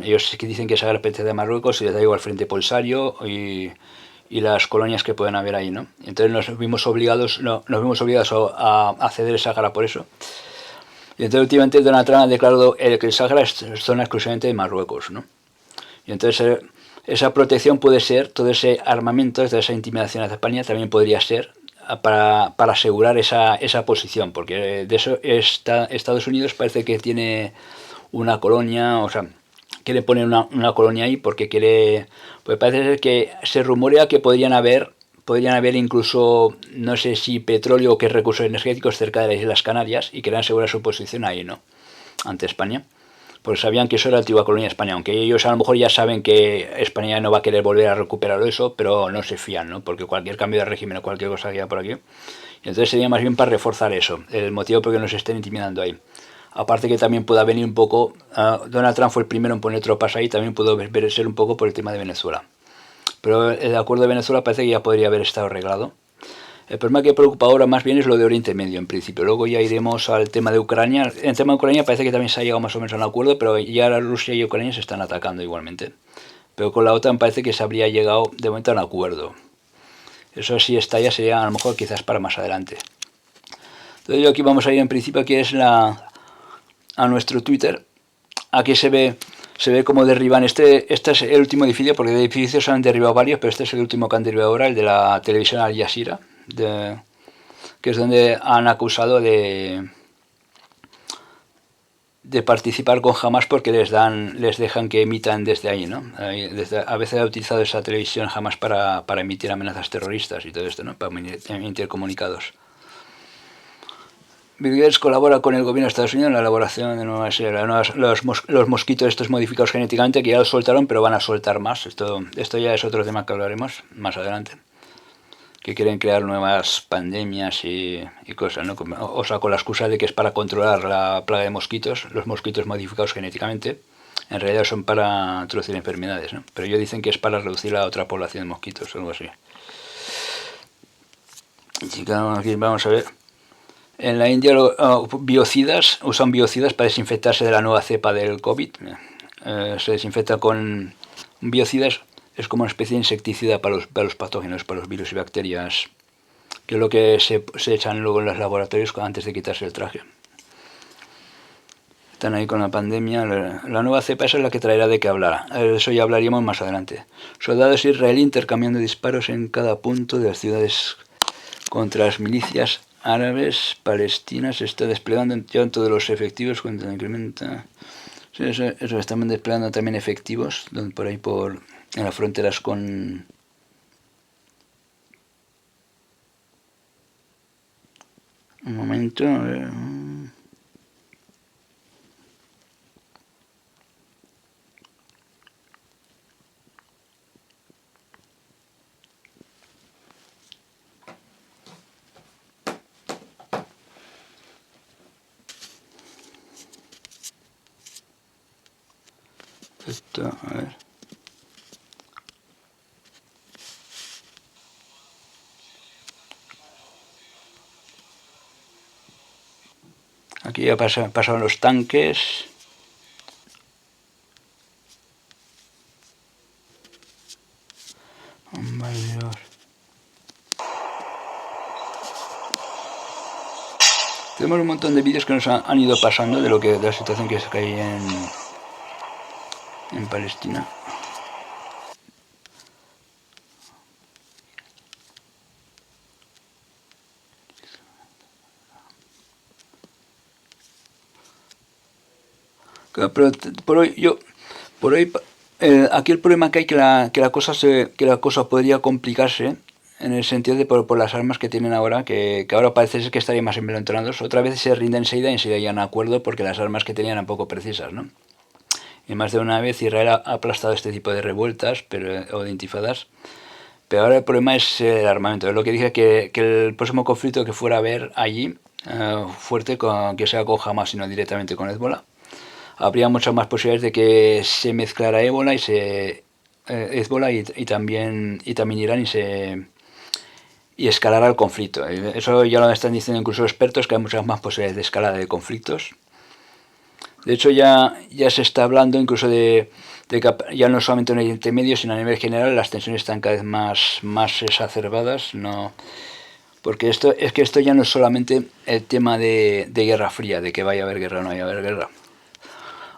Ellos sí que dicen que Sáhara pertenece a Marruecos y les da igual el Frente Polisario y las colonias que pueden haber ahí, ¿no? Entonces nos vimos obligados a ceder el Sáhara por eso. Y entonces últimamente Donald Trump ha declarado que el Sáhara es zona exclusivamente de Marruecos, ¿no? Y entonces esa protección puede ser, todo ese armamento, toda esa intimidación hacia España también podría ser para asegurar esa posición, porque de eso Estados Unidos parece que tiene una colonia, o sea, quiere poner una colonia ahí porque quiere, pues parece ser que se rumorea que podrían haber incluso, no sé si petróleo o qué recursos energéticos cerca de las Islas Canarias, y querían asegurar su posición ahí, ¿no?, ante España. Pues sabían que eso era la antigua colonia de España, aunque ellos a lo mejor ya saben que España no va a querer volver a recuperar eso, pero no se fían, ¿no?, porque cualquier cambio de régimen o cualquier cosa que haya por aquí, y entonces sería más bien para reforzar eso, el motivo por el que nos estén intimidando ahí. Aparte que también pueda venir un poco, Donald Trump fue el primero en poner tropas ahí, también pudo ser un poco por el tema de Venezuela. Pero el acuerdo de Venezuela parece que ya podría haber estado arreglado. El problema que preocupa ahora más bien es lo de Oriente Medio, en principio. Luego ya iremos al tema de Ucrania. En el tema de Ucrania parece que también se ha llegado más o menos a un acuerdo, pero ya Rusia y Ucrania se están atacando igualmente. Pero con la OTAN parece que se habría llegado de momento a un acuerdo. Eso sí está, ya sería a lo mejor quizás para más adelante. Entonces yo aquí vamos a ir en principio, aquí es a nuestro Twitter. Aquí se ve cómo derriban, este es el último edificio, porque de edificios han derribado varios, pero este es el último que han derribado ahora, el de la televisión Al Jazeera, que es donde han acusado de participar con Hamas, porque les dejan que emitan desde ahí, ¿no? A veces ha utilizado esa televisión Hamas para emitir amenazas terroristas y todo esto, ¿no?, para emitir comunicados. Bill Gates colabora con el gobierno de Estados Unidos en la elaboración de los mosquitos estos modificados genéticamente, que ya los soltaron, pero van a soltar más. Esto ya es otro tema que hablaremos más adelante, que quieren crear nuevas pandemias y cosas, ¿no? O sea, con la excusa de que es para controlar la plaga de mosquitos, los mosquitos modificados genéticamente, en realidad son para introducir enfermedades, ¿no? Pero ellos dicen que es para reducir la otra población de mosquitos o algo así. Y aquí vamos a ver. En la India usan biocidas para desinfectarse de la nueva cepa del COVID. Se desinfecta con biocidas, es como una especie de insecticida para los patógenos, para los virus y bacterias, que es lo que se echan luego en los laboratorios antes de quitarse el traje. Están ahí con la pandemia. La nueva cepa, esa es la que traerá de qué hablar. Eso ya hablaríamos más adelante. Soldados israelíes intercambiando disparos en cada punto de las ciudades contra las milicias árabes palestinas. Se está desplegando en todos los efectivos cuando incrementa. Sí, eso están desplegando también efectivos por ahí en las fronteras con Un momento, a ver. Esto, a ver. Aquí ya pasaron los tanques. Bombarderos. Tenemos un montón de vídeos que nos han ido pasando de de la situación que se hay en Palestina. Pero por hoy aquí el problema que hay que la cosa podría complicarse en el sentido de por las armas que tienen ahora, que ahora parece ser que estarían más envalentonados. Otra vez se rinden enseguida y enseguida ya han acuerdo porque las armas que tenían eran poco precisas, ¿no? Y más de una vez Israel ha aplastado este tipo de revueltas o de intifadas. Pero ahora el problema es el armamento. Es lo que dije, que el próximo conflicto que fuera a haber allí, fuerte, que sea con Hamas y no directamente con Hezbollah, habría muchas más posibilidades de que se mezclara Hezbollah y también Irán y escalara el conflicto. Eso ya lo están diciendo incluso expertos, que hay muchas más posibilidades de escalada de conflictos. De hecho ya se está hablando incluso de que ya no solamente en el Oriente Medio, sino a nivel general las tensiones están cada vez más exacerbadas, ¿no? Porque esto ya no es solamente el tema de Guerra Fría, de que vaya a haber guerra o no vaya a haber guerra.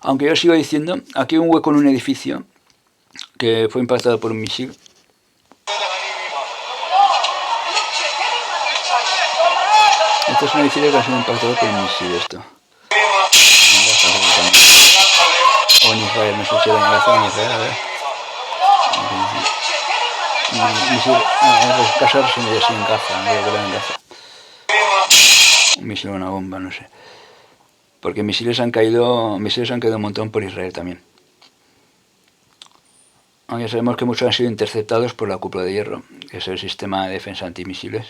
Aunque yo sigo diciendo, aquí hay un hueco en un edificio que fue impactado por un misil. Este es un edificio que ha sido impactado por un misil, esto. O en Israel, no sé si era en Gaza o en Israel, a ver. Un misil, casa residencial en Gaza, no creo que era en Gaza. Un misil o una bomba, no sé. Porque misiles han caído un montón por Israel también. Aunque sabemos que muchos han sido interceptados por la cúpula de hierro, que es el sistema de defensa antimisiles.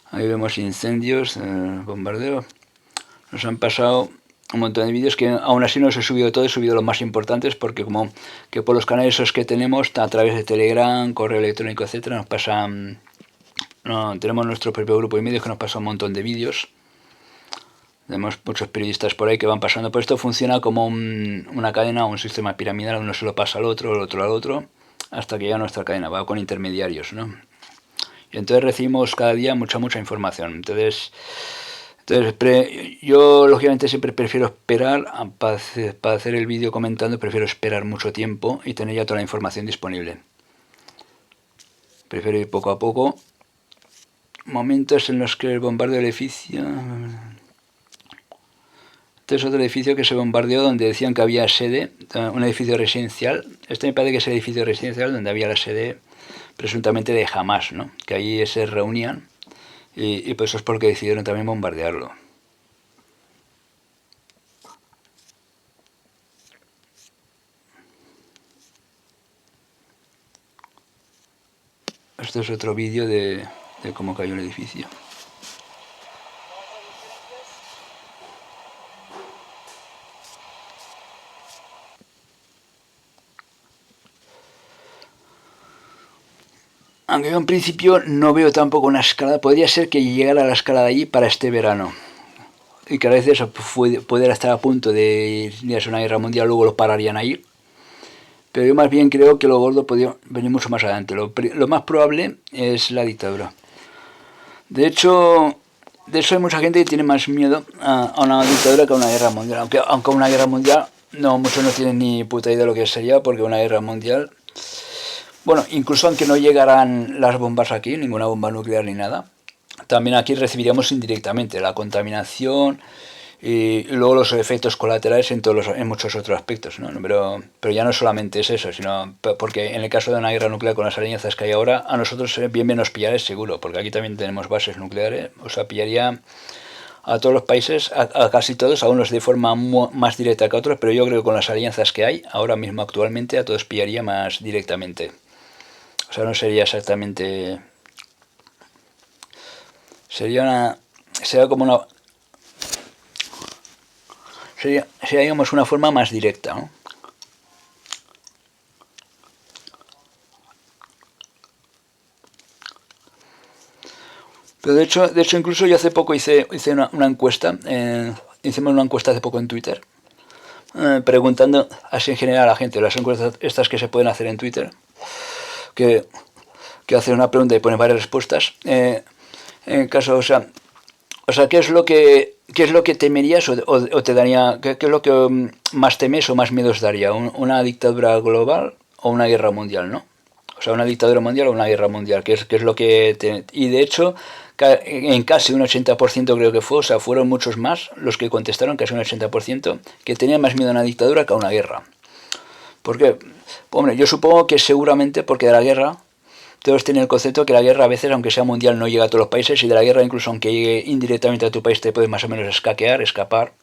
Ahí vemos incendios, bombardeos. Nos han pasado un montón de vídeos que aún así no os he subido todo, he subido los más importantes porque como que por los canales esos que tenemos a través de Telegram, correo electrónico, etcétera, nos pasan, tenemos nuestro propio grupo de medios que nos pasa un montón de vídeos. Tenemos muchos periodistas por ahí que van pasando, pero esto funciona como una cadena o un sistema piramidal, uno se lo pasa al otro, el otro al otro, hasta que llega nuestra cadena, va con intermediarios, ¿no? Y entonces recibimos cada día mucha información. Entonces yo lógicamente siempre prefiero esperar para hacer el vídeo comentando, prefiero esperar mucho tiempo y tener ya toda la información disponible. Prefiero ir poco a poco. Momentos en los que el bombardeo del edificio... Este es otro edificio que se bombardeó donde decían que había sede, un edificio residencial. Este me parece que es el edificio residencial donde había la sede presuntamente de Hamas, ¿no? Que allí se reunían y pues eso es porque decidieron también bombardearlo. Este es otro vídeo de cómo cayó el edificio. Aunque yo en principio no veo tampoco una escalada, podría ser que llegara a la escalada allí para este verano. Y que a veces eso pudiera estar a punto de ir a una guerra mundial, luego lo pararían ahí. Pero yo más bien creo que lo gordo podría venir mucho más adelante. Lo más probable es la dictadura. De hecho hay mucha gente que tiene más miedo a una dictadura que a una guerra mundial. Aunque una guerra mundial, muchos no tienen ni puta idea de lo que sería, porque una guerra mundial... Bueno, incluso aunque no llegaran las bombas aquí, ninguna bomba nuclear ni nada, también aquí recibiríamos indirectamente la contaminación y luego los efectos colaterales en muchos otros aspectos, ¿no? Pero ya no solamente es eso, sino porque en el caso de una guerra nuclear con las alianzas que hay ahora, a nosotros bien nos pillaría seguro, porque aquí también tenemos bases nucleares, o sea, pillaría a todos los países, a casi todos, a unos de forma más directa que a otros, pero yo creo que con las alianzas que hay, ahora mismo actualmente, a todos pillaría más directamente. O sea, no sería exactamente... Sería como una... Sería, digamos, una forma más directa, ¿no? Pero de hecho incluso yo hace poco hice una encuesta, hicimos una encuesta hace poco en Twitter, preguntando así en general a la gente, las encuestas estas que se pueden hacer en Twitter, que, que hace una pregunta y pone varias respuestas, en caso, o sea, qué es lo que temerías o te daría, qué es lo que más temes o más miedos daría? ¿Una dictadura global o una guerra mundial, no? O sea, una dictadura mundial o una guerra mundial, qué es lo que... Y de hecho, en casi un 80% creo que fue, o sea, fueron muchos más los que contestaron, casi un 80%, que tenían más miedo a una dictadura que a una guerra. ¿Por qué? Hombre, yo supongo que seguramente porque de la guerra todos tienen el concepto que la guerra a veces, aunque sea mundial, no llega a todos los países y de la guerra incluso aunque llegue indirectamente a tu país te puedes más o menos escaquear, escapar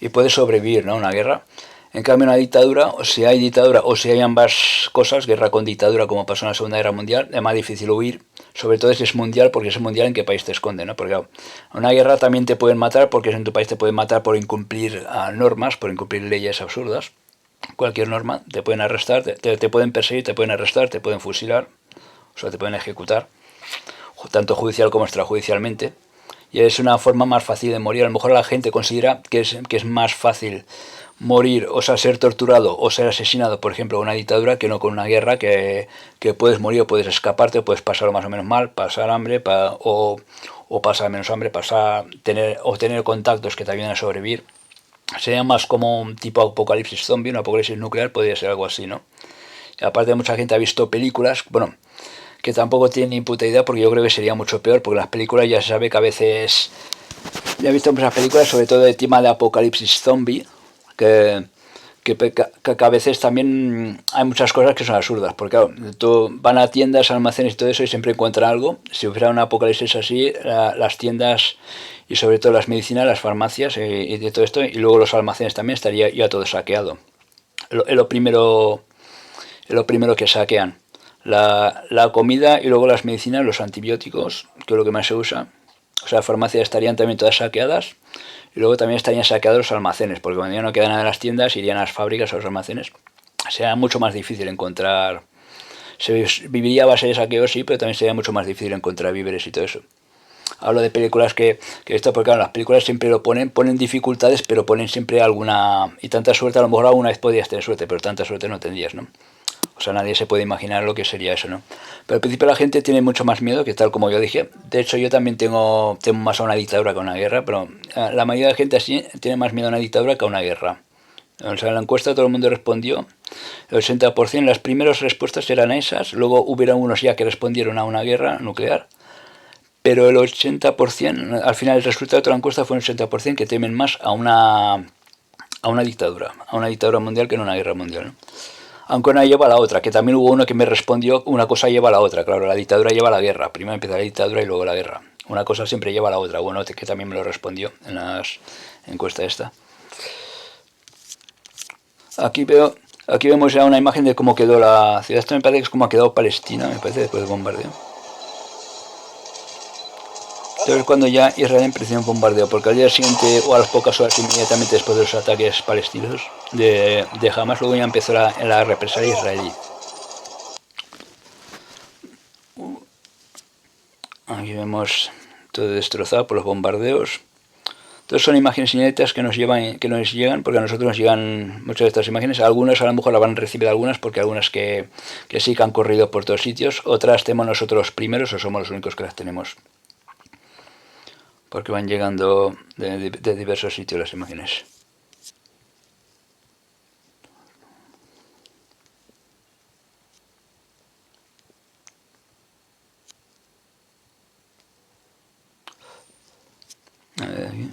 y puedes sobrevivir, ¿no? Una guerra. En cambio, una dictadura, o si hay dictadura o si hay ambas cosas, guerra con dictadura como pasó en la Segunda Guerra Mundial, es más difícil huir, sobre todo si es mundial, porque es mundial en qué país te esconde, ¿no? Porque claro, una guerra también te pueden matar, porque en tu país te pueden matar por incumplir normas, por incumplir leyes absurdas. Cualquier norma, te pueden arrestar, te pueden perseguir, te pueden arrestar, te pueden fusilar, o sea, te pueden ejecutar, tanto judicial como extrajudicialmente. Y es una forma más fácil de morir. A lo mejor la gente considera que es más fácil morir, o sea, ser torturado o ser asesinado, por ejemplo, con una dictadura, que no con una guerra que puedes morir o puedes escaparte, o puedes pasarlo más o menos mal, pasar hambre o pasar menos hambre, o tener contactos que te ayuden a sobrevivir. Sería más como un tipo apocalipsis zombie, un apocalipsis nuclear, podría ser algo así, ¿no? Y aparte mucha gente ha visto películas, bueno, que tampoco tiene ni puta idea porque yo creo que sería mucho peor, porque las películas ya se sabe que a veces... Ya he visto muchas películas, sobre todo de tema de apocalipsis zombie, que, que a veces también hay muchas cosas que son absurdas, porque claro, van a tiendas, almacenes y todo eso y siempre encuentran algo. Si hubiera un apocalipsis así, las tiendas y sobre todo las medicinas, las farmacias y de todo esto, y luego los almacenes también estaría ya todo saqueado. Es lo primero que saquean. La comida y luego las medicinas, los antibióticos, que es lo que más se usa. O sea, las farmacias estarían también todas saqueadas y luego también estarían saqueados los almacenes, porque cuando ya no queda nada en las tiendas, irían a las fábricas o a los almacenes. Sería mucho más difícil encontrar... Se viviría a base de saqueos, sí, pero también sería mucho más difícil encontrar víveres y todo eso. Hablo de películas que esto, porque claro, las películas siempre lo ponen dificultades, pero ponen siempre alguna... Y tanta suerte, a lo mejor alguna vez podías tener suerte, pero tanta suerte no tendrías, ¿no? O sea, nadie se puede imaginar lo que sería eso, ¿no? Pero al principio la gente tiene mucho más miedo, que tal como yo dije. De hecho, yo también tengo más a una dictadura que a una guerra, pero la mayoría de la gente así tiene más miedo a una dictadura que a una guerra. O sea, en la encuesta todo el mundo respondió, el 80%, las primeras respuestas eran esas, luego hubieron unos ya que respondieron a una guerra nuclear, pero el 80%, al final el resultado de toda la encuesta fue un 80% que temen más a una dictadura mundial que a una guerra mundial, ¿no? Aunque una lleva a la otra, que también hubo uno que me respondió, una cosa lleva a la otra, claro, la dictadura lleva a la guerra, primero empieza la dictadura y luego la guerra. Una cosa siempre lleva a la otra, bueno, que también me lo respondió en las encuestas esta. Aquí veo, aquí vemos ya una imagen de cómo quedó la ciudad, esto me parece que es como ha quedado Palestina, me parece, después del bombardeo. Entonces cuando ya Israel empezó un bombardeo, porque al día siguiente o a las pocas horas inmediatamente después de los ataques palestinos de Hamas, luego ya empezó la represalia israelí. Aquí vemos todo destrozado por los bombardeos. Entonces son imágenes inéditas que nos llegan, porque a nosotros nos llegan muchas de estas imágenes. Algunas a lo mejor las van a recibir algunas, porque algunas que sí que han corrido por todos sitios. Otras tenemos nosotros los primeros o somos los únicos que las tenemos. Porque van llegando de diversos sitios las imágenes. A ver, aquí.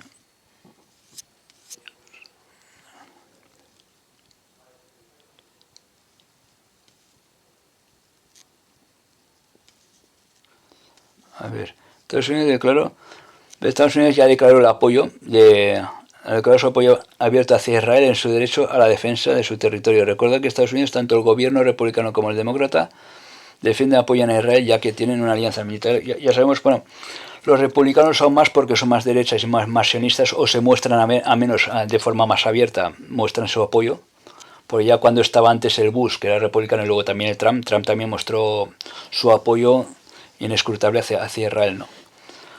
A ver, Estados Unidos ya declaró el apoyo declaró su apoyo abierto hacia Israel en su derecho a la defensa de su territorio. Recuerda que Estados Unidos, tanto el gobierno republicano como el demócrata, defienden y apoyan a Israel ya que tienen una alianza militar. Ya sabemos, bueno, los republicanos son más porque son más derechas y más sionistas, o se muestran a menos de forma más abierta, muestran su apoyo. Porque ya cuando estaba antes el Bush, que era republicano, y luego también el Trump también mostró su apoyo inescrutable hacia Israel, ¿no?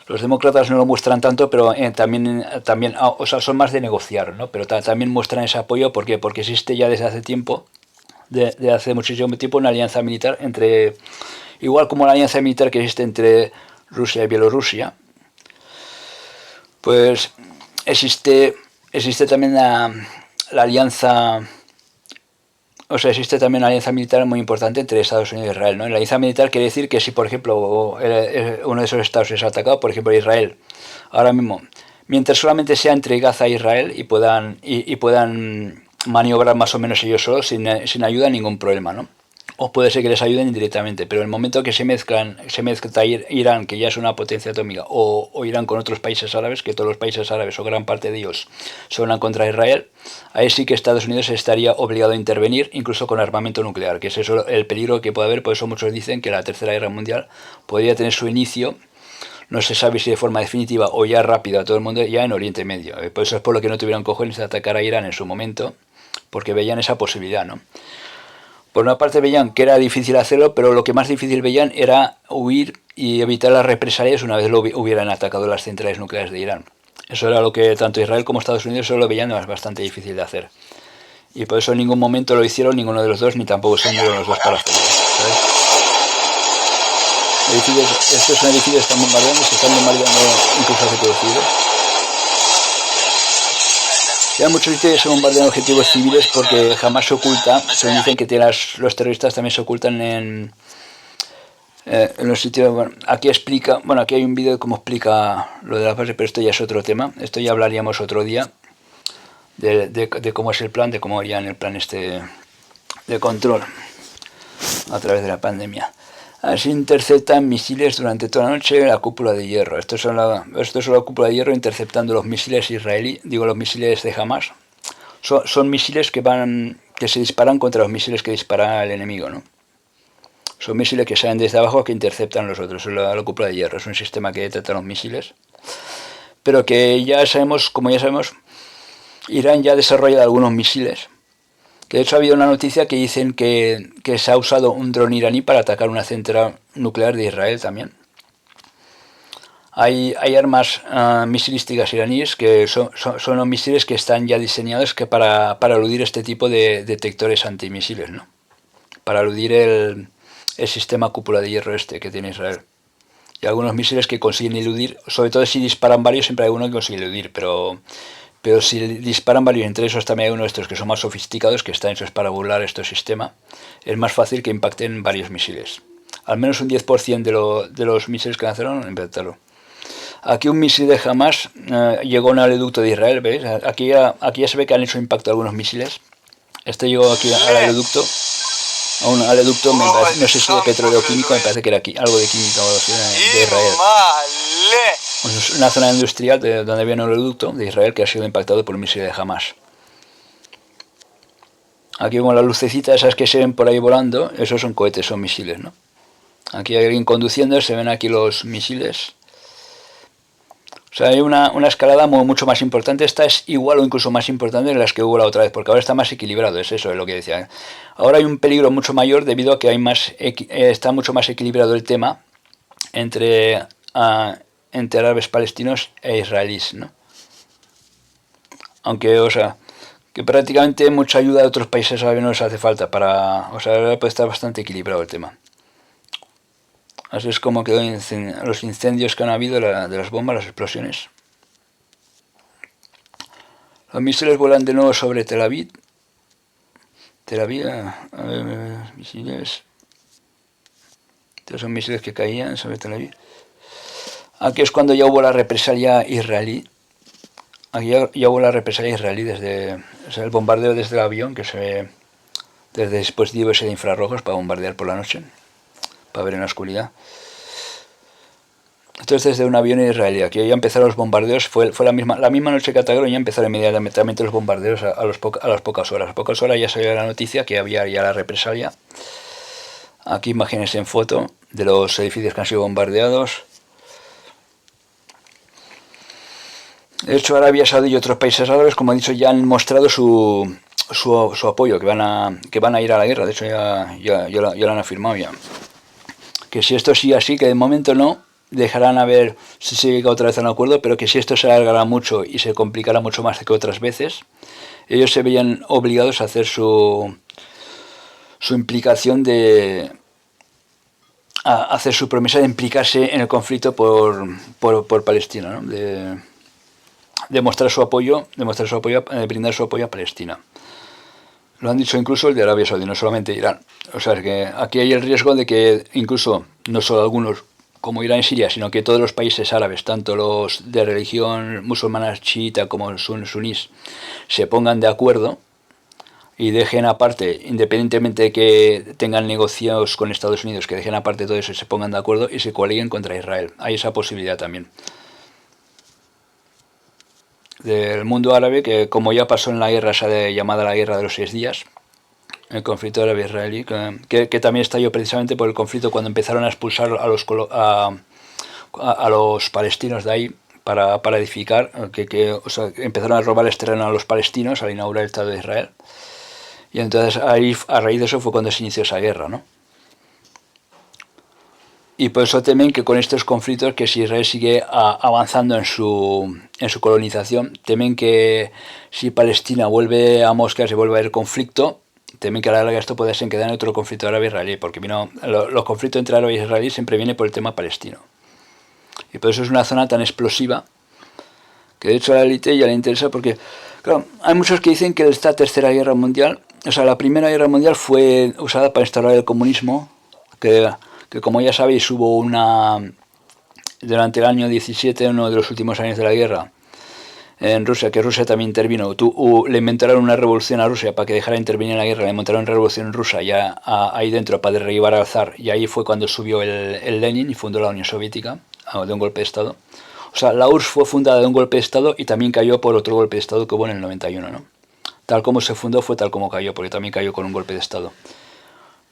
Los demócratas no lo muestran tanto, pero también o sea, son más de negociar, ¿no? Pero también muestran ese apoyo, ¿por qué? Porque existe ya desde hace tiempo, de hace muchísimo tiempo, una alianza militar entre, igual como la alianza militar que existe entre Rusia y Bielorrusia, pues existe también la alianza. O sea, existe también una alianza militar muy importante entre Estados Unidos e Israel, ¿no? La alianza militar quiere decir que si, por ejemplo, uno de esos estados es atacado, por ejemplo, Israel, ahora mismo, mientras solamente sea entre Gaza e Israel y puedan maniobrar más o menos ellos solos sin ayuda, ningún problema, ¿no? O puede ser que les ayuden indirectamente, pero en el momento que se mezcla Irán, que ya es una potencia atómica, o Irán con otros países árabes, que todos los países árabes o gran parte de ellos se van contra Israel, ahí sí que Estados Unidos estaría obligado a intervenir, incluso con armamento nuclear, que es eso el peligro que puede haber. Por eso muchos dicen que la Tercera Guerra Mundial podría tener su inicio, no se sabe si de forma definitiva o ya rápida a todo el mundo, ya en Oriente Medio. Por eso es por lo que no tuvieron cojones de atacar a Irán en su momento, porque veían esa posibilidad, ¿no? Por una parte veían que era difícil hacerlo, pero lo que más difícil veían era huir y evitar las represalias una vez lo hubieran atacado las centrales nucleares de Irán. Eso era lo que tanto Israel como Estados Unidos lo veían bastante difícil de hacer. Y por eso en ningún momento lo hicieron ninguno de los dos, ni tampoco se unieron los dos para hacerlo, ¿sabes? Estos edificios están bombardeando, se están bombardeando incluso objetivos civiles. Ya muchos sitios se bombardean objetivos civiles porque jamás se oculta. Se dicen que los terroristas también se ocultan en los sitios. Bueno, aquí aquí hay un vídeo de cómo explica lo de la fase, pero esto ya es otro tema. Esto ya hablaríamos otro día de cómo es el plan, de cómo harían el plan de control a través de la pandemia. Así interceptan misiles durante toda la noche la cúpula de hierro. Esto es la cúpula de hierro interceptando los misiles israelíes, los misiles de Hamas. Son misiles que se disparan contra los misiles que dispara el enemigo, ¿no? Son misiles que salen desde abajo que interceptan los otros. La cúpula de hierro es un sistema que detecta los misiles. Pero que como ya sabemos, Irán ya ha desarrollado algunos misiles. Que de hecho ha habido una noticia que dicen que se ha usado un dron iraní para atacar una central nuclear de Israel también. Hay armas misilísticas iraníes que son los misiles que están ya diseñados para eludir este tipo de detectores antimisiles, ¿no? Para eludir el sistema cúpula de hierro que tiene Israel. Y algunos misiles que consiguen eludir, sobre todo si disparan varios, siempre hay uno que consigue eludir, pero si disparan varios, entre esos también hay uno de estos que son más sofisticados, que están hechos para burlar este sistema, es más fácil que impacten varios misiles. Al menos un 10% de los misiles que lanzaron impactaron. Aquí un misil de Hamas llegó a un oleoducto de Israel, ¿veis? Aquí ya se ve que han hecho impacto algunos misiles. Este llegó aquí al oleoducto, no sé si de petróleo químico, me parece que era aquí, algo de química de Israel. Una zona industrial donde había un oleoducto de Israel que ha sido impactado por un misil de Hamas. Aquí vemos las lucecitas esas que se ven por ahí volando, esos son cohetes, son misiles, ¿no? Aquí hay alguien conduciendo, se ven aquí los misiles. O sea, hay una escalada mucho más importante. Esta es igual o incluso más importante que las que hubo la otra vez, porque ahora está más equilibrado, es lo que decía. Ahora hay un peligro mucho mayor debido a que está mucho más equilibrado el tema entre árabes palestinos e israelíes, ¿no? Aunque, que prácticamente mucha ayuda de otros países árabes no les hace falta ahora puede estar bastante equilibrado el tema. Así es como quedó los incendios que han habido de las bombas, las explosiones. Los misiles vuelan de nuevo sobre Tel Aviv. Misiles. Estos son misiles que caían sobre Tel Aviv. Aquí es cuando ya hubo la represalia israelí. Aquí ya hubo la represalia israelí desde el bombardeo desde el avión, que se ve desde dispositivos de infrarrojos para bombardear por la noche, para ver en la oscuridad. Esto es desde un avión israelí. Aquí ya empezaron los bombardeos. Fue la misma noche que atacaron, ya empezaron inmediatamente los bombardeos a las pocas horas. A pocas horas ya salió la noticia que había ya la represalia. Aquí imágenes en foto de los edificios que han sido bombardeados. De hecho, Arabia Saudí y otros países árabes, como he dicho, ya han mostrado su apoyo, que van a ir a la guerra. De hecho, ya lo han afirmado ya. Que si esto sigue así, que de momento no, dejarán a ver si se llega otra vez a un acuerdo, pero que si esto se alargará mucho y se complicará mucho más que otras veces, ellos se veían obligados a hacer su implicación a hacer su promesa de implicarse en el conflicto por Palestina, ¿no? De mostrar su apoyo, brindar su apoyo a Palestina. Lo han dicho incluso el de Arabia Saudí, no solamente Irán. O sea que aquí hay el riesgo de que incluso no solo algunos como Irán y Siria, sino que todos los países árabes, tanto los de religión musulmana chiita como sunís, se pongan de acuerdo y dejen aparte, independientemente de que tengan negocios con Estados Unidos, que dejen aparte todo eso y se pongan de acuerdo y se coaliguen contra Israel. Hay esa posibilidad también. Del mundo árabe, que como ya pasó en la guerra esa llamada la guerra de los 6 días, el conflicto árabe-israelí, que también estalló precisamente por el conflicto cuando empezaron a expulsar a los palestinos de ahí para edificar, o sea, empezaron a robarles terreno a los palestinos al inaugurar el Estado de Israel. Y entonces ahí, a raíz de eso fue cuando se inició esa guerra, ¿no? Y por eso temen que con estos conflictos, que si Israel sigue avanzando en su colonización, temen que si Palestina vuelve a Mosca, se vuelve a haber conflicto, temen que a la larga esto pueda desencadenar en otro conflicto árabe-israelí, porque los conflictos entre árabes y israelíes siempre vienen por el tema palestino. Y por eso es una zona tan explosiva, que de hecho a la élite ya le interesa, porque claro, hay muchos que dicen que esta tercera guerra mundial, o sea, la primera guerra mundial fue usada para instaurar el comunismo, que como ya sabéis hubo durante el año 17, uno de los últimos años de la guerra, en Rusia, que Rusia también intervino, le inventaron una revolución a Rusia para que dejara de intervenir en la guerra, le montaron una revolución rusa ya ahí dentro para derribar al zar, y ahí fue cuando subió el Lenin y fundó la Unión Soviética, de un golpe de Estado. O sea, la URSS fue fundada de un golpe de Estado y también cayó por otro golpe de Estado que hubo en el 91, ¿no? Tal como se fundó fue tal como cayó, porque también cayó con un golpe de Estado.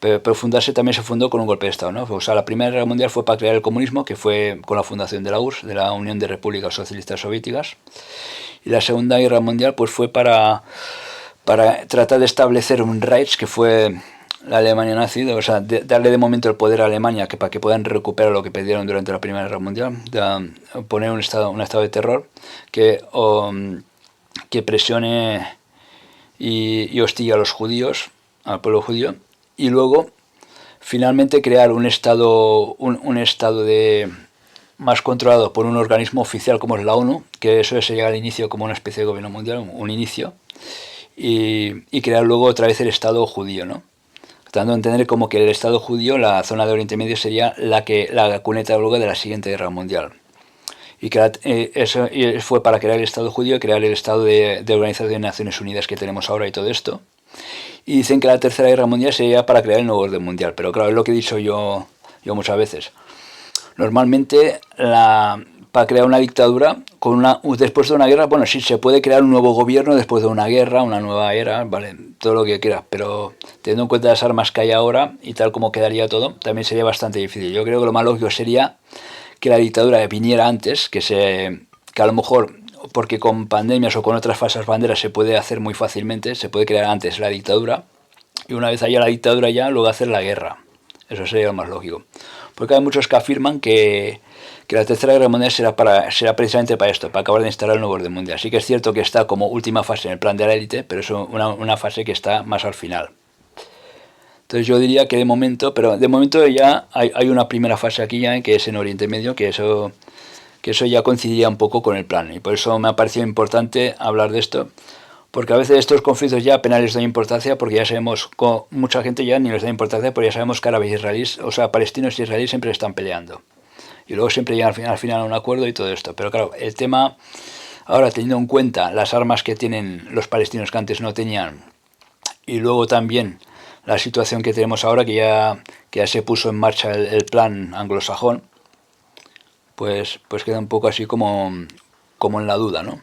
Pero fundarse también se fundó con un golpe de Estado, ¿no? O sea, la Primera Guerra Mundial fue para crear el comunismo, que fue con la fundación de la URSS, de la Unión de Repúblicas Socialistas Soviéticas. Y la Segunda Guerra Mundial pues fue para tratar de establecer un Reich, que fue la Alemania nazi, o sea, darle de momento el poder a Alemania para que puedan recuperar lo que perdieron durante la Primera Guerra Mundial, poner un estado de terror que presione y hostigue a los judíos, al pueblo judío, y luego finalmente crear un estado más controlado por un organismo oficial como es la ONU, que eso se llega al inicio como una especie de gobierno mundial, un inicio, y crear luego otra vez el Estado judío, ¿no? Tratando de entender como que el Estado judío, la zona de Oriente Medio, sería la cuneta luego de la siguiente guerra mundial. Y eso fue para crear el Estado judío y crear el Estado de Organización de Naciones Unidas que tenemos ahora y todo esto. Y dicen que la tercera guerra mundial sería para crear el nuevo orden mundial, pero claro, es lo que he dicho yo muchas veces. Normalmente, para crear una dictadura, después de una guerra, bueno, sí, se puede crear un nuevo gobierno después de una guerra, una nueva era, vale, todo lo que quieras, pero teniendo en cuenta las armas que hay ahora y tal como quedaría todo, también sería bastante difícil. Yo creo que lo más lógico sería que la dictadura viniera antes, que a lo mejor, porque con pandemias o con otras falsas banderas se puede hacer muy fácilmente, se puede crear antes la dictadura, y una vez haya la dictadura ya, luego hacer la guerra. Eso sería lo más lógico. Porque hay muchos que afirman que la tercera guerra mundial será precisamente para esto, para acabar de instalar el nuevo orden mundial. Sí que es cierto que está como última fase en el plan de la élite, pero es una fase que está más al final. Entonces yo diría que de momento ya hay una primera fase aquí ya, que es en Oriente Medio, que eso ya coincidía un poco con el plan. Y por eso me ha parecido importante hablar de esto. Porque a veces estos conflictos ya apenas les da importancia, porque ya sabemos, mucha gente ya ni les da importancia, porque ya sabemos que árabes y israelíes, o sea, palestinos y israelíes siempre están peleando. Y luego siempre llegan al final a un acuerdo y todo esto. Pero claro, el tema, ahora teniendo en cuenta las armas que tienen los palestinos que antes no tenían, y luego también la situación que tenemos ahora, que ya se puso en marcha el plan anglosajón, pues queda un poco así como en la duda, ¿no?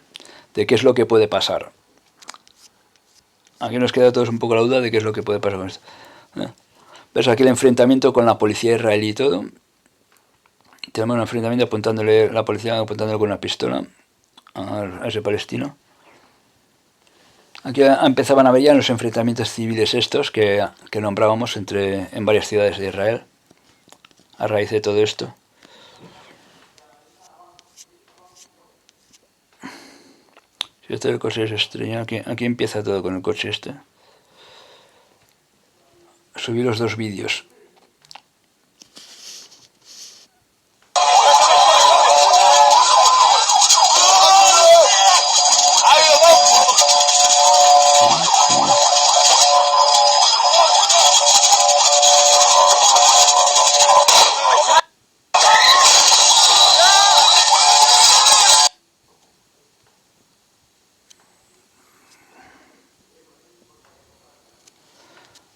De qué es lo que puede pasar. Aquí nos queda a todos un poco la duda de qué es lo que puede pasar con esto. ¿Ves aquí el enfrentamiento con la policía israelí y todo? Tenemos un enfrentamiento apuntándole, la policía apuntándole con una pistola a ese palestino. Aquí empezaban a ver ya los enfrentamientos civiles estos que nombrábamos en varias ciudades de Israel a raíz de todo esto. Si este del coche es estrella, aquí empieza todo con el coche este. Subí los dos vídeos.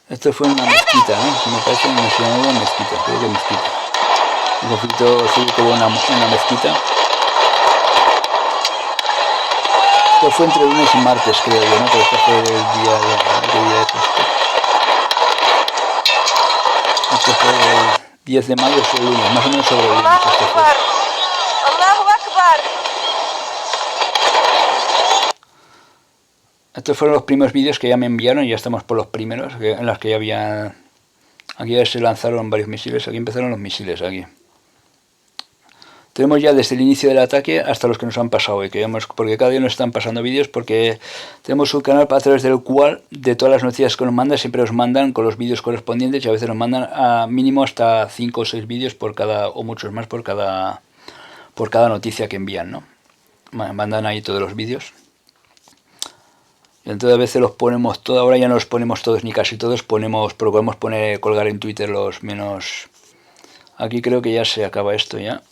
Esto fue una mezquita, me parece que me llamaba una mezquita, creo que mezquita. El conflicto sigue como una mezquita. Esto fue entre lunes y martes, creo yo, ¿no? Pero esto fue el día de esto fue el 10 de mayo, fue el lunes, más o menos sobre el lunes. Estos fueron los primeros vídeos que ya me enviaron y ya estamos por los primeros, en los que ya había... Aquí ya se lanzaron varios misiles, aquí empezaron los misiles, aquí. Tenemos ya desde el inicio del ataque hasta los que nos han pasado hoy, porque cada día nos están pasando vídeos, porque tenemos un canal a través del cual de todas las noticias que nos mandan, siempre nos mandan con los vídeos correspondientes y a veces nos mandan a mínimo hasta 5 o 6 vídeos por cada, o muchos más por cada noticia que envían, ¿no? Mandan ahí todos los vídeos. Y entonces a veces los ponemos todos, ahora ya no los ponemos todos ni casi todos, procuramos colgar en Twitter los menos... Aquí creo que ya se acaba esto ya.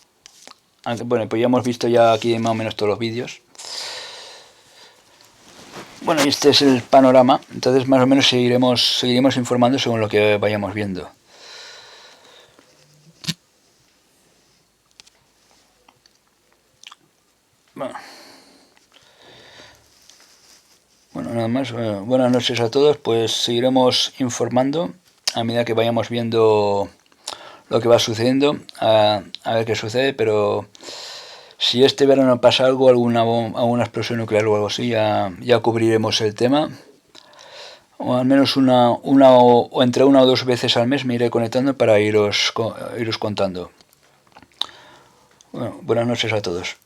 Bueno, pues ya hemos visto ya aquí más o menos todos los vídeos. Bueno, y este es el panorama, entonces más o menos seguiremos informando según lo que vayamos viendo. Bueno, nada más. Buenas noches a todos, pues seguiremos informando a medida que vayamos viendo lo que va sucediendo, a ver qué sucede, pero si este verano pasa algo, alguna explosión nuclear o algo así, ya cubriremos el tema, o al menos o entre una o dos veces al mes me iré conectando para iros contando. Bueno, buenas noches a todos.